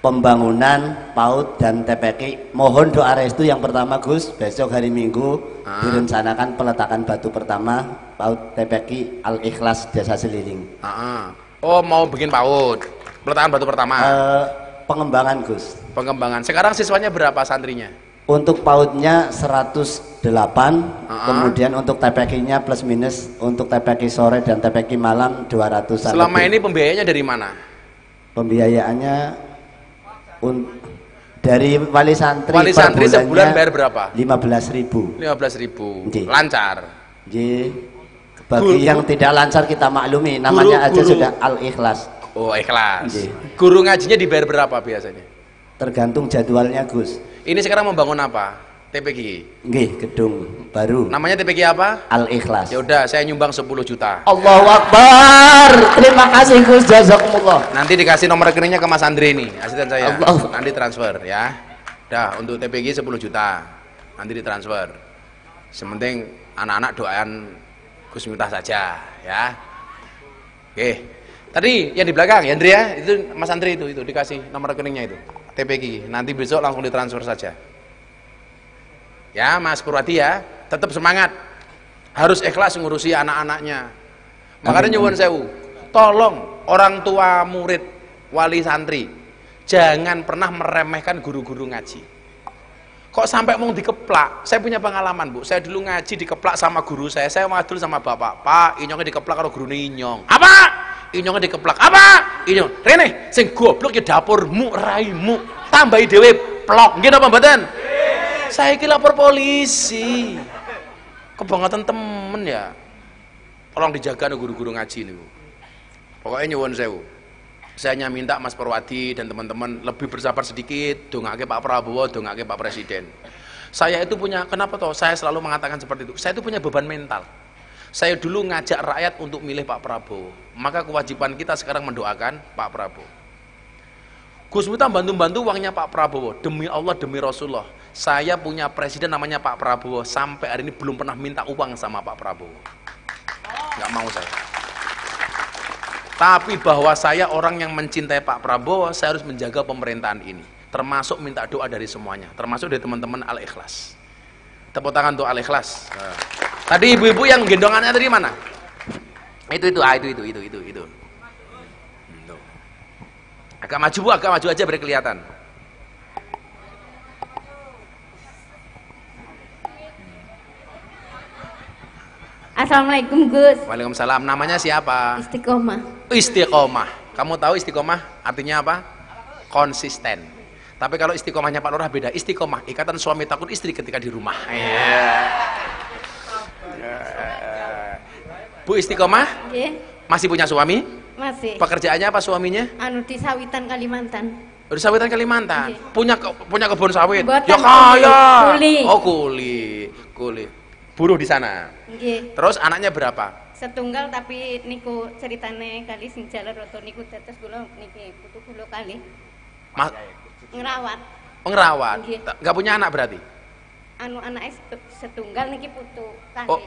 pembangunan PAUD dan TPK. Mohon doa restu yang pertama Gus, besok hari Minggu direncanakan peletakan batu pertama PAUD TPK Al-Ikhlas Desa Seliling. Oh, mau bikin PAUD. Peletakan batu pertama. Pengembangan Gus. Pengembangan. Sekarang siswanya berapa santrinya? Untuk PAUD-nya 108, kemudian untuk TPK-nya plus minus untuk TPK sore dan TPK malam 200-an. Selama ini pembiayanya dari mana? Pembiayaannya dari wali santri. Wali santri sebulan bayar berapa? 15.000. 15.000. Lancar. Bagi yang tidak lancar kita maklumi, namanya aja sudah Al-Ikhlas. Oh, ikhlas. Guru ngajinya dibayar berapa biasanya? Tergantung jadwalnya Gus. Ini sekarang membangun apa? TPG. Nggih, gedung baru. Namanya TPG apa? Al-Ikhlas. Ya udah, saya nyumbang 10 juta. Allahu Akbar. Terima kasih Gus, jazakumullah. Nanti dikasih nomor rekeningnya ke Mas Andre nih, asisten saya. Allah. Nanti transfer ya. Dah, untuk TPG 10 juta. Nanti ditransfer. Sementing anak-anak doain Gus Miftah saja ya. Oke. Tadi yang di belakang, ya Andre ya, itu Mas Andre itu dikasih nomor rekeningnya itu. TPG, nanti besok langsung ditransfer saja. Ya, Mas Purwadi ya, tetap semangat. Harus ikhlas ngurusi anak-anaknya. Makanya nyuwun sewu, tolong orang tua murid, wali santri, jangan pernah meremehkan guru-guru ngaji. Kok sampai mau dikeplak? Saya punya pengalaman, Bu. Saya dulu ngaji dikeplak sama guru saya. Saya wadul sama bapak. Pak, inyongnya dikeplak karo gurune inyong. Apa? Inyongnya dikeplak. Apa? Inyong. Rene, sing goblok ya dapurmu, raimu. Tambahi dhewe plok. Nggih napa mboten? Saya iki lapor polisi. Kebangetan temen ya. Tolong dijaga nih guru-guru ngaji niku. Pokoknya nyuwun sewu. Saya hanya minta Mas Perwadi dan teman-teman lebih bersabar sedikit, dongake Pak Prabowo, dongake Pak Presiden. Saya itu punya, kenapa toh? Saya selalu mengatakan seperti itu. Saya itu punya beban mental. Saya dulu ngajak rakyat untuk milih Pak Prabowo. Maka kewajiban kita sekarang mendoakan Pak Prabowo. Gus Miftah bantu-bantu uangnya Pak Prabowo. Demi Allah, demi Rasulullah. Saya punya presiden namanya Pak Prabowo. Sampai hari ini belum pernah minta uang sama Pak Prabowo. Nggak mau saya. Tapi bahwa saya orang yang mencintai Pak Prabowo, saya harus menjaga pemerintahan ini. Termasuk minta doa dari semuanya, termasuk dari teman-teman Al-Ikhlas. Tepuk tangan untuk Al-Ikhlas. Tadi ibu-ibu yang gendongannya tadi mana? Itu. Agak maju aja biar kelihatan. Assalamualaikum Gus. Waalaikumsalam. Namanya siapa? Istiqomah. Istiqomah. Kamu tahu istiqomah artinya apa? Konsisten. Tapi kalau istiqomahnya Pak Lurah beda. Istiqomah, ikatan suami takut istri ketika di rumah. Bu Istiqomah? Masih punya suami? Masih. Pekerjaannya apa suaminya? Di Sawitan Kalimantan. Di Sawitan Kalimantan. Punya kebun sawit. Mboten, Ya kaya. kuli. Oh, kuli. Buruh di sana. Nggih. Terus anaknya berapa? Setunggal tapi niku ceritane kali sing jaler roto niku tetes kula niki putu kula kali. Mas Ngerawat. ngerawat. Nggih. Nggak punya anak berarti? Anake setunggal niki putu kali.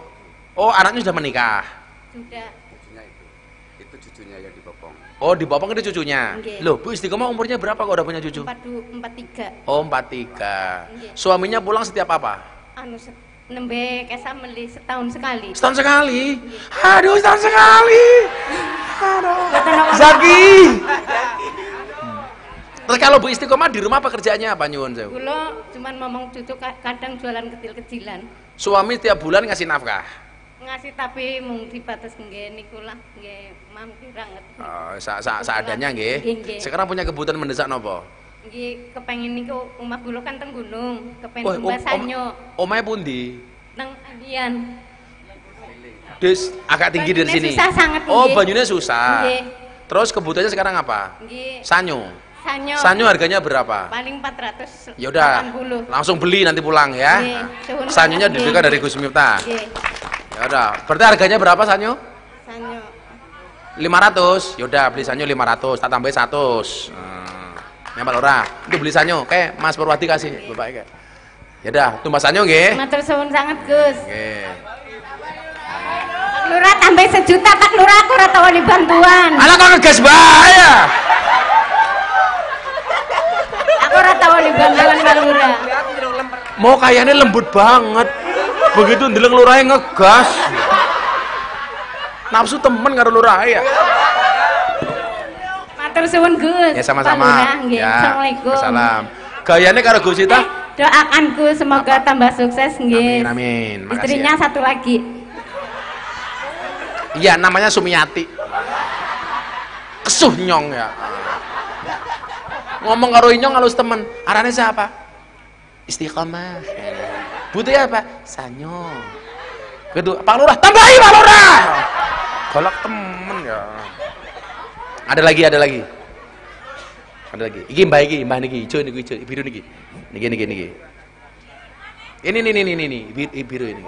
Oh, anaknya sudah menikah. Sudah. Itu cucunya yang dibopong. Oh, dibopong itu cucunya. Nggih. Loh, Bu Istiqomah umurnya berapa kok udah punya cucu? 43. Oh, 43. Nggih. Suaminya pulang setiap apa? Nembe kesa meli setahun sekali. Setahun sekali. Aduh, setahun sekali. Aduh. Zaki. Terus kalau Bu Istiqomah di rumah pekerjaannya apa nyuwun sewu? Kula cuman ngomong cucu kadang jualan kecil-kecilan. Suami tiap bulan ngasih nafkah. Ngasih tapi mung dibatas nggih niku lah nggih mampir banget. Oh, seadanya nggih. Nggih. Sekarang punya kebutuhan mendesak napa? Nggih kepengin niku omah kula kan teng gunung, kepengin tumbas sanyo. Omahe pundi? Nang Andian. Des agak tinggi dari Banyune sini. susah sangat, Oh, nggih. banyunya susah. Nggih. Terus kebutuhannya sekarang apa? Nggih. Sanyo. Sanyo. Sanyo harganya berapa? Paling 480. Ya udah, langsung beli nanti pulang ya. Nggih, suwun Sanyonya sangat, dibelikan nggih. dari Gus Miftah. Nggih. Ya udah, berarti harganya berapa sanyo? Sanyo. 500. Ya udah, beli sanyo 500, tak tambahin 100. Ya Pak Lurah, itu beli sanyo. Oke, Mas Purwadi kasih Bapak. Ya udah, tumbas sanyo nggih. Matur suwun sangat, Gus. Nggih. Pak Lurah tambah 1 juta, Pak Lurah aku ora tawani bantuan. Alah kok ngegas bae ya. Aku ora tawani bantuan Pak Lurah. Mau kayaknya lembut banget. Begitu ndeleng lurahe ngegas. Nafsu temen karo lurahe ya. Matur suwun Gus. Ya sama-sama. Pak Lurah, nggih. Ya, Assalamualaikum. Assalam. Gayane karo Gus Ita? Doakan Gus semoga tambah sukses nggih. Amin. Makasih Istrinya ya. satu lagi. Iya, namanya Sumiati. Kesuh nyong ya. Ngomong karo inyong halus temen. Arane siapa? Istiqomah. Butuhnya apa? Sanyo. Kedua, Pak Lurah, tambahi Pak Lurah. Golak temen ya. Ada lagi. Ada lagi. Iki mbah niki, ijo niku ijo, biru niki. Niki. Ini biru ini.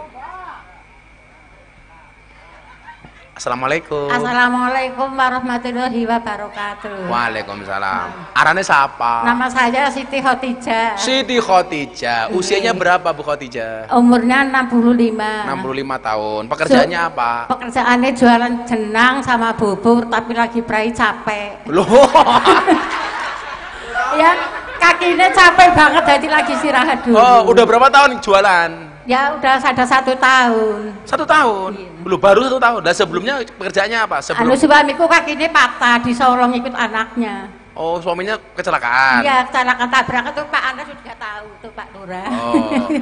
Assalamualaikum. Assalamualaikum warahmatullahi wabarakatuh. Waalaikumsalam. Arane siapa? Nama saya Siti Khotijah. Siti Khotijah. Usianya berapa Bu Khotijah? Umurnya 65. 65 tahun. Pekerjaannya apa? Pekerjaannya jualan jenang sama bubur, tapi lagi prai capek. Loh. Ya kakinya capek banget, jadi lagi istirahat dulu. Oh, udah berapa tahun jualan? Ya udah ada 1 tahun. 1 tahun. Belum baru 1 tahun. Dan sebelumnya pekerjaannya apa? Anu suamiku kakinya patah, disorong ikut anaknya. Oh, suaminya kecelakaan. Iya, kecelakaan tabrak itu Pak Anda juga tahu tuh Pak Lurah. Oh.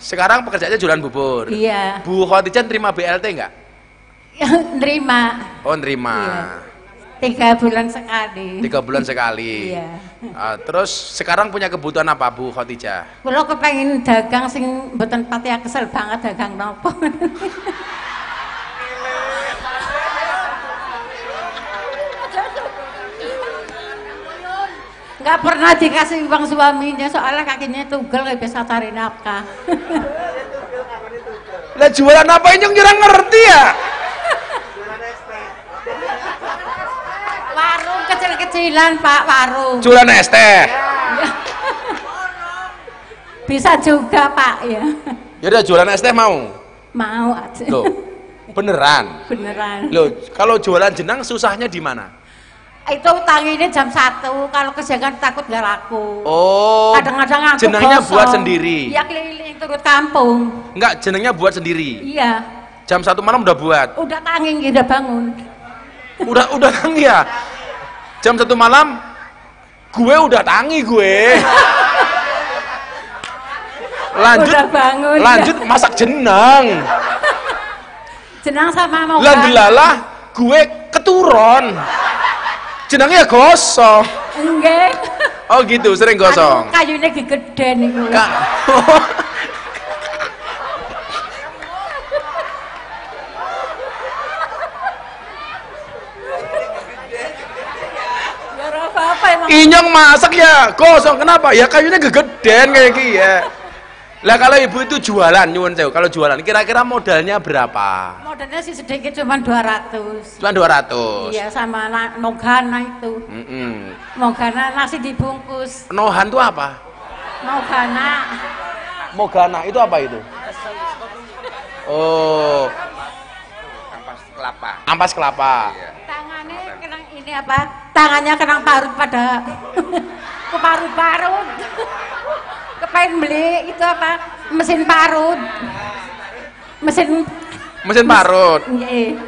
Sekarang pekerjaannya jualan bubur. Iya. Bu Khadijah terima BLT enggak? Nerima. Oh, nerima. Iya. 3 bulan sekali. 3 bulan sekali. Iya. Terus sekarang punya kebutuhan apa Bu Khadijah? Kalau kepengen dagang sing mboten pati kesel banget dagang nopo. Nggak pernah dikasih uang suaminya soalnya kakinya tugel nggak bisa cari nafkah. Lah jualan apa ini yang ngerti ya? Warung kecil-kecilan Pak, warung. Jualan es teh. Bisa juga Pak ya. Ya udah jualan es teh mau? Mau aja. Loh, beneran? Beneran. Loh, kalau jualan jenang susahnya di mana? Itu tanginnya jam 1, kalau kesiangan takut nggak laku. Oh, Kadang-kadang aku jenangnya gosong. buat sendiri? Iya, keliling turut kampung. Enggak, jenangnya buat sendiri? Iya. Jam 1 malam udah buat? Udah tanging, udah bangun. Udah tangi ya? Jam 1 malam gue udah tangi gue. Lanjut, udah bangun, lanjut ya. Masak jenang. Jenang sama mau. Lah gue keturun. Jenangnya gosong. Enggak. Oh gitu, sering gosong. Aduh, kayunya gede nih gue. Apa emang? Inyong masak ya gosong, kenapa? Ya kayunya gegeden kayak gini ya. Lah kalau ibu itu jualan, nyuwun sewu, kalau jualan kira-kira modalnya berapa? Modalnya sih sedikit, cuma 200. Cuma 200? Iya, sama nogana itu. Nogana nasi dibungkus. Nohan itu apa? Nogana. Mogana itu apa itu? Oh, Ampas kelapa. ampas kelapa. Tangannya kenang ini apa? Tangannya kenang parut pada keparut-parut. Kepengen beli itu apa? Mesin parut. Mesin parut. Iya.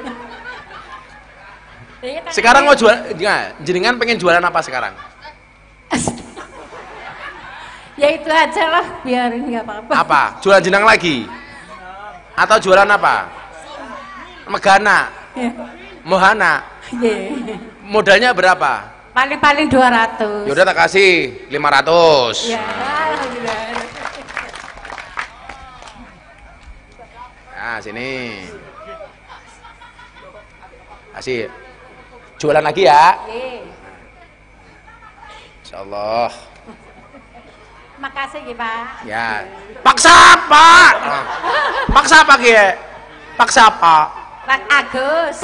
Sekarang mau jual, ya, jenengan pengen jualan apa sekarang? Ya itu aja lah, biarin nggak apa-apa. Apa? Jualan jenang lagi? Atau jualan apa? Megana? Ya. Mohana? Iya. Modalnya berapa? Paling-paling 200. Yaudah tak kasih 500. Ya, alhamdulillah. Nah, sini. Kasih. Jualan lagi ya. Iya. Insyaallah. Makasih ya, Pak. Ya. Paksa Pak. Paksa apa ki? Paksa apa? Pak Agus.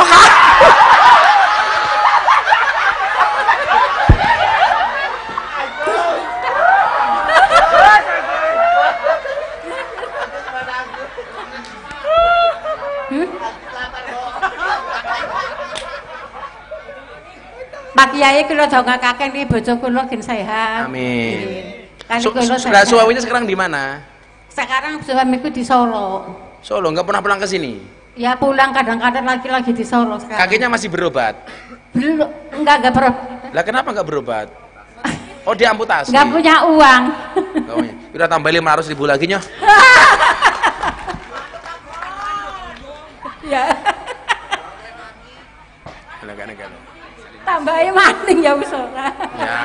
Pak Kiai kula dongakaken iki bojo kula gen sehat. Amin. Kula Sudah suaminya sekarang di mana? Sekarang suamiku di Solo. Solo, nggak pernah pulang ke sini? Ya pulang kadang-kadang lagi di Solo sekarang. Kakinya masih berobat? Belum, enggak berobat. Lah kenapa nggak berobat? Oh dia amputasi? Enggak punya uang. Nggak punya. Udah tambah 500.000 lagi nyoh. Ya. Enggak. Tambahin maning ya wis ora. Ya.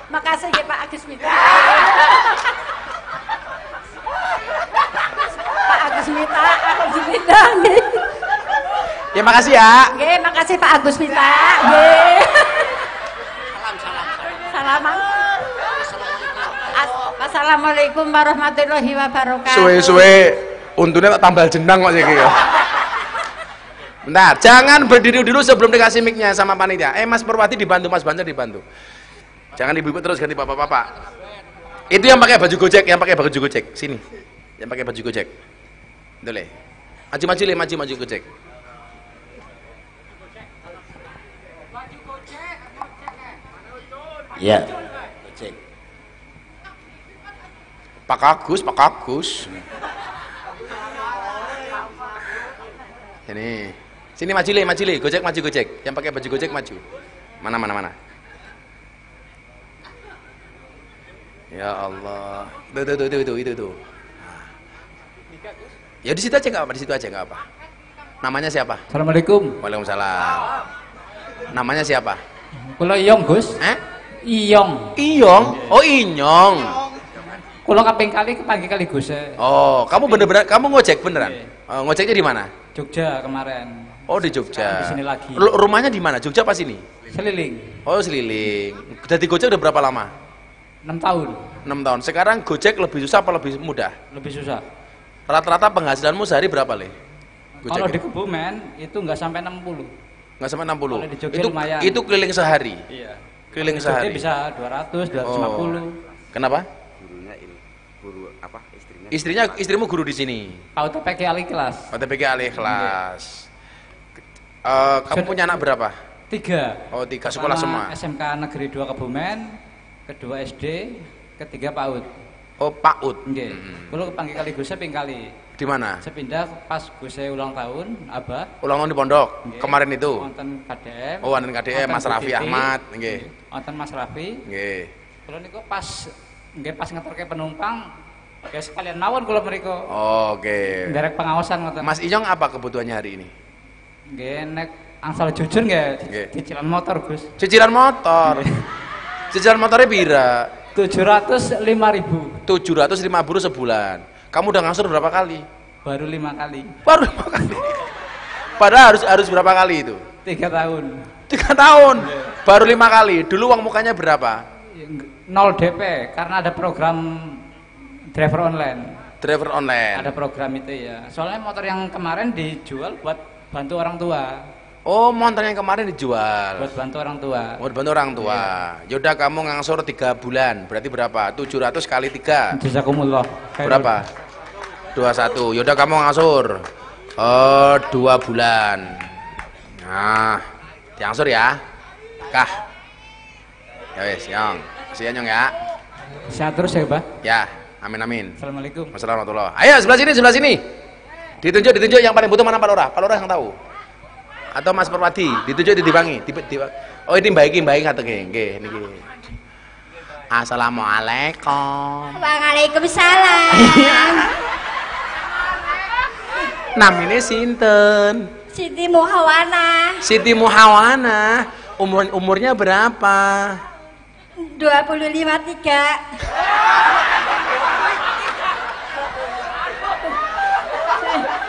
Makasih ya Pak Agus Mita. Pak Agus Mita, alhamdulillah nggih. Ya makasih ya. Nggih, makasih Pak Agus Mita. Nggih. Salam. Assalamualaikum warahmatullahi wabarakatuh. Suwe-suwe untungnya tak tambal jenang kok iki ya. Bentar, jangan berdiri dulu sebelum dikasih mic-nya sama panitia. Mas Purwati dibantu, Mas Banjar dibantu. Jangan ibu-ibu terus ganti bapak-bapak. Itu yang pakai baju Gojek, sini. Yang pakai baju Gojek. Dole. Maju Gojek. Ya. Pak Agus. Sini. Sini maju le. Gojek maju Gojek. Yang pakai baju Gojek maju. Mana. Ya Allah. Itu. Ya di situ aja enggak apa. Namanya siapa? Assalamualaikum. Waalaikumsalam. Namanya siapa? Kula Iyong, Gus. Iyong. Oh, Inyong. Kula kaping kali kepanggil kali Gus. Oh, kamu bener-bener kamu ngojek beneran? Ngojeknya di mana? Jogja kemarin. Oh, di Jogja. Di sini lagi. Rumahnya di mana? Jogja apa sini? Seliling. Oh, Seliling. Jadi Gojek udah berapa lama? 6 tahun. 6 tahun. Sekarang Gojek lebih susah apa lebih mudah? Lebih susah. Rata-rata penghasilanmu sehari berapa, Le? Kalau di Kebumen itu nggak sampai 60. Nggak sampai 60. Kalau di Jogja lumayan. Itu keliling sehari. Iya. Keliling sehari. Bisa 200, 250. Oh. Kenapa? Guru apa istrinya? Istrimu guru di sini. TPK Al-Ikhlas. TPK Al-Ikhlas. Kamu punya anak berapa? 3. Oh, 3 sekolah semua. SMK Negeri 2 Kebumen, kedua SD, ketiga PAUD. Oh, PAUD. Nggih. Kulo kepanggih kali Gus ping kali. Di mana? Sepindah pas Gus ulang tahun, Abah. Ulang tahun di pondok. Nggih. Kemarin itu. Wonten KDM. Oh, wonten KDM Mas Raffi Ahmad, nggih. Wonten Mas Raffi. Nggih. Kulo niku pas ngeterke penumpang, nggih sekalian mawon kula mriku. Oh, oke. Derek pengawasan ngoten. Mas Inyong apa kebutuhannya hari ini? Nggih nek angsal jujur nggih cicilan motor, Gus. Cicilan motor. Cicilan motornya pira? 705.000. 750 sebulan. Kamu udah ngasur berapa kali? Baru 5 kali. Baru 5 kali. Padahal harus berapa kali itu? 3 tahun. 3 tahun. Baru 5 kali. Dulu uang mukanya berapa? 0 DP karena ada program driver online. Driver online. Ada program itu ya. Soalnya motor yang kemarin dijual buat bantu orang tua. Oh, motor yang kemarin dijual. Buat bantu orang tua. Buat bantu orang tua. Iya. Yaudah kamu ngangsur 3 bulan. Berarti berapa? 700 kali 3. Jazakumullah. Berapa? 21. Yaudah kamu ngangsur 2 bulan. Nah, diangsur ya. Kah. Ya wes, Nyong. Kasih Nyong ya. Sehat terus ya, Pak. Ya, amin. Assalamualaikum. Wassalamualaikum. Ayo sebelah sini. Ditunjuk yang paling butuh mana Pak Lurah? Pak Lurah yang tahu. Atau Mas Perwadi, ditunjuk dibangi. Oh, ini baik ngatenge. Nggih, niki. Assalamualaikum. Waalaikumsalam. Namanya sinten? Siti Muhawana. Siti Muhawana. Umurnya berapa? 25-3.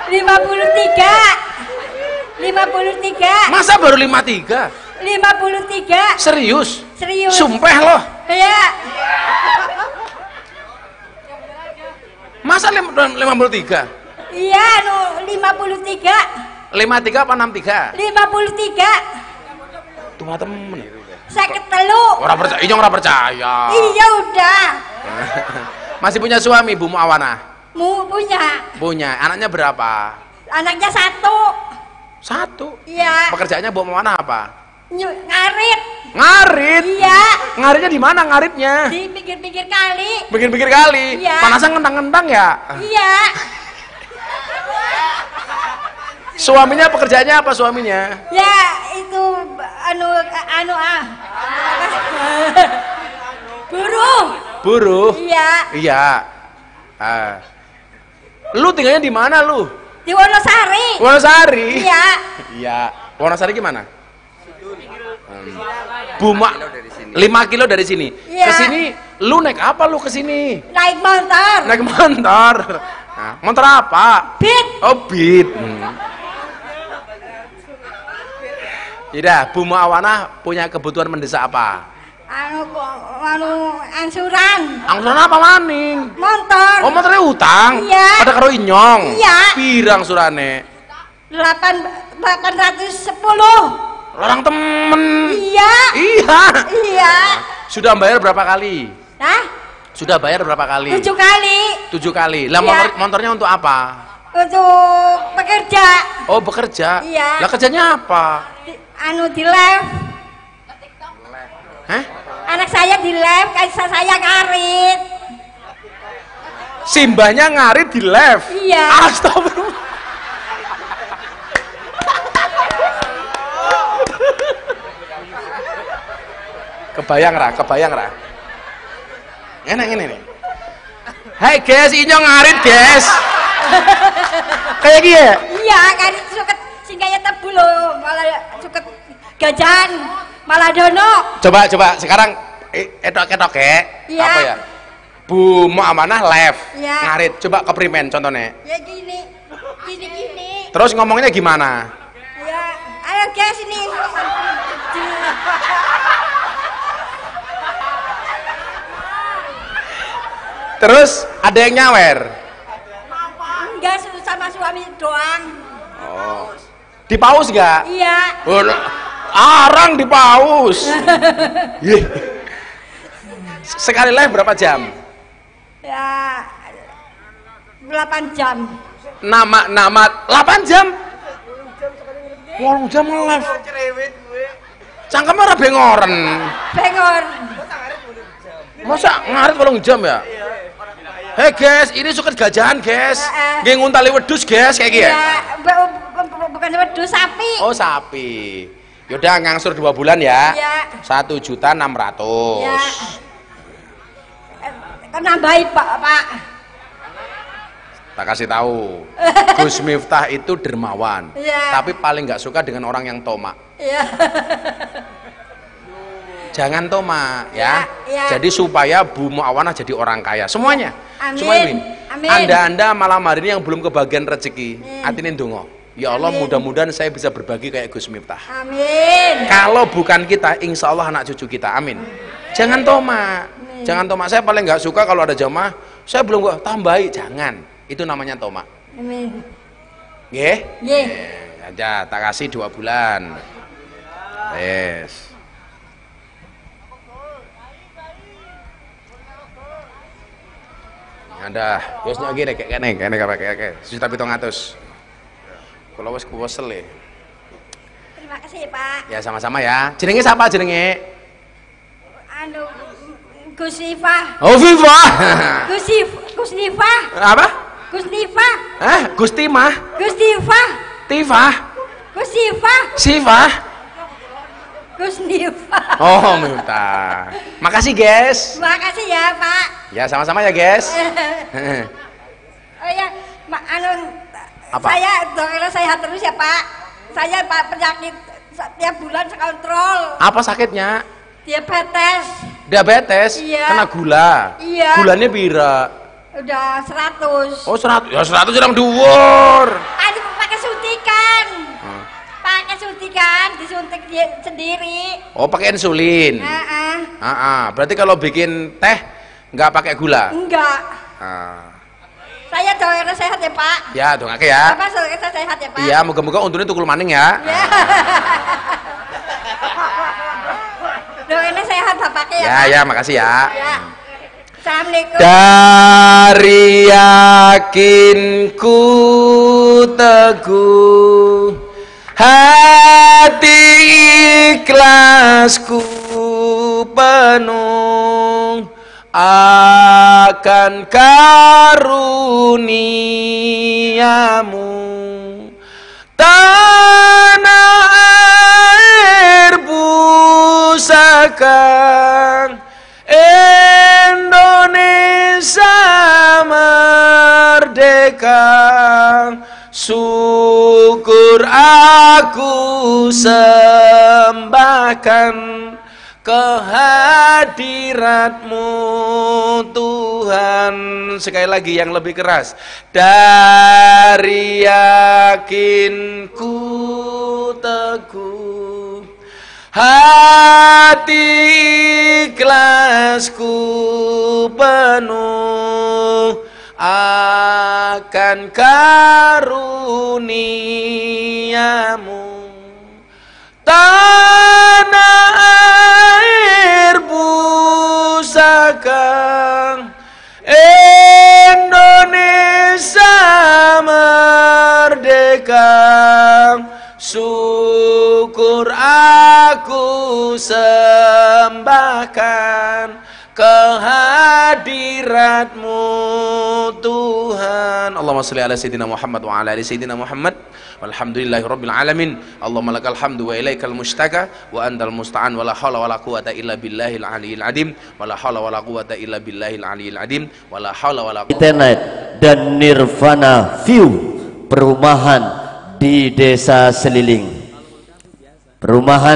53. Masa baru 53? 53. Serius? Serius. Sumpah loh. Iya. Masa 53? Iya, 53. 53 apa 63? 53. Tuh temen. Saya ketelu. Orang percaya, Inyong orang percaya. Iya udah. Masih punya suami Bu Muawana? Punya. Punya. Anaknya berapa? Anaknya 1. Iya. Pekerjaannya Bu Muawana apa? Ngarit. Ngarit? Iya. Ngaritnya di mana ngaritnya? Di pinggir-pinggir kali. Pinggir-pinggir kali? Iya. Panasnya ngentang-ngentang ya? Iya. Suaminya pekerjaannya apa suaminya? Ya itu Buruh. Iya. Lu tinggalnya di mana lu? Di Wonosari. Iya. Wonosari gimana? Buma 5 kilo dari sini. Iya. Kesini lu naik apa lu kesini? Naik motor. Nah, motor apa? Beat. Oh, Beat. Yaudah, Bu Muawana punya kebutuhan mendesak apa? Angsuran. Angsuran apa maning? Motor. Oh, motornya utang? Iya. Pada karo Inyong? Iya. Pirang surane? 810. Larang temen. Iya. Sudah bayar berapa kali? Hah? Sudah bayar berapa kali? 7 kali. 7 kali. Lah Iya. motornya untuk apa? Untuk bekerja. Oh, bekerja. Iya. Lah kerjanya apa? Di live. Hah? Anak saya di live, saya ngarit. Simbahnya ngarit di live. Iya. Astagfirullah. Kebayang ra? Enak ini nih. Hai guys, ini ngarit guys. Kayak gini ya? Iya, kan suket singkanya tebu loh, malah suket gajan, malah dono. Coba sekarang etok ya. Iya. Apa ya? Bu Muamanah live Iya. ngarit. Coba keprimen contohnya. Ya gini. Terus ngomongnya gimana? Ya, ayo guys ini. Terus ada yang nyawer? Enggak, sama suami doang. Oh. Dipaus gak? Iya. Oh, arang dipaus. Ih. Sekali live berapa jam? Ya 8 jam. Nama 8 jam? 8 jam live. Cangkem ora bengoren. Bengor. Masa ngarit 8 jam ya? Hei guys, ini suket gajahan guys. Nggih nguntali wedhus guys kayak gini ya? Bukan wedhus, sapi. Oh sapi. Yaudah ngangsur 2 bulan ya. Iya. 1.600.000. Ya. Kan nambahi Pak. Tak kasih tahu. Gus Miftah itu dermawan. Iya. Tapi paling nggak suka dengan orang yang tomak. Iya. Jangan tomak ya. Iya. Jadi supaya Bu Muawanah jadi orang kaya semuanya. Amin. Semuanya. Amin. Anda malam hari ini yang belum kebagian rezeki, atinin dongo. Ya Allah, mudah-mudahan saya bisa berbagi kayak Gus Miftah. Amin. Kalau bukan kita, insya Allah anak cucu kita. Amin. Jangan tomak. Jangan tomak. Saya paling nggak suka kalau ada jamaah, saya belum kok tambahi. Jangan. Itu namanya tomak. Amin. Nggih? Nggih. Aja tak kasih 2 bulan. Yes. Ada, wis nyok kene kene kayak sejuta 700. Kalau wis kuwesel ya. Terima kasih Pak. Ya sama-sama ya. Jenenge siapa jenenge? Anu Gus Nifah. Oh Viva. Gus Nifah. Apa? Gus Nifah. Gusti mah. Gus Nifah. Tifah. Gus Nifah. Sifah. Gus Nifah. Oh Miftah. Makasih guys. Makasih ya Pak. Ya sama-sama ya guys. Oh ya, anu Apa? saya dokter sehat terus ya Pak. Saya Pak penyakit tiap bulan kontrol. Apa sakitnya? Diabetes. Diabetes? Iya. Kena gula. Iya. Gulanya pira? Udah 100. Oh 100. Ya 100 yang dhuwur. Aduh pakai suntikan. Pakai suntikan, disuntik sendiri. Oh pakai insulin. Berarti kalau bikin teh nggak pakai gula? Enggak. Saya doain sehat ya Pak. Ya dongake ya. Bapak saya sehat ya Pak. Iya, moga-moga untune tukul maning ya. Doain sehat Bapaknya ya. Ya, makasih ya. Ya. Assalamualaikum. Dari yakinku teguh, hati ikhlasku penuh akan karuniamu, tanah air pusaka Indonesia merdeka. Syukur aku sembahkan kehadiratmu Tuhan. Sekali lagi yang lebih keras. Dari yakinku teguh, hati ikhlasku penuh akan karuniamu, tanah air pusaka Indonesia merdeka. Syukur aku sembahkan kehadiratmu Tuhan. Allahumma sholli ala sayyidina Muhammad wa ala ali sayyidina Muhammad. Walhamdulillahirabbil alamin. Allahumma lakal hamdu wa ilaikal mustaka wa antal musta'an wa la haula wa la quwata illa billahil aliyil adim wa la haula wa la quwata illa billahil aliyil adim wa la haula wa la quwata. Internet dan Nirvana View, perumahan di Desa Seliling. Perumahan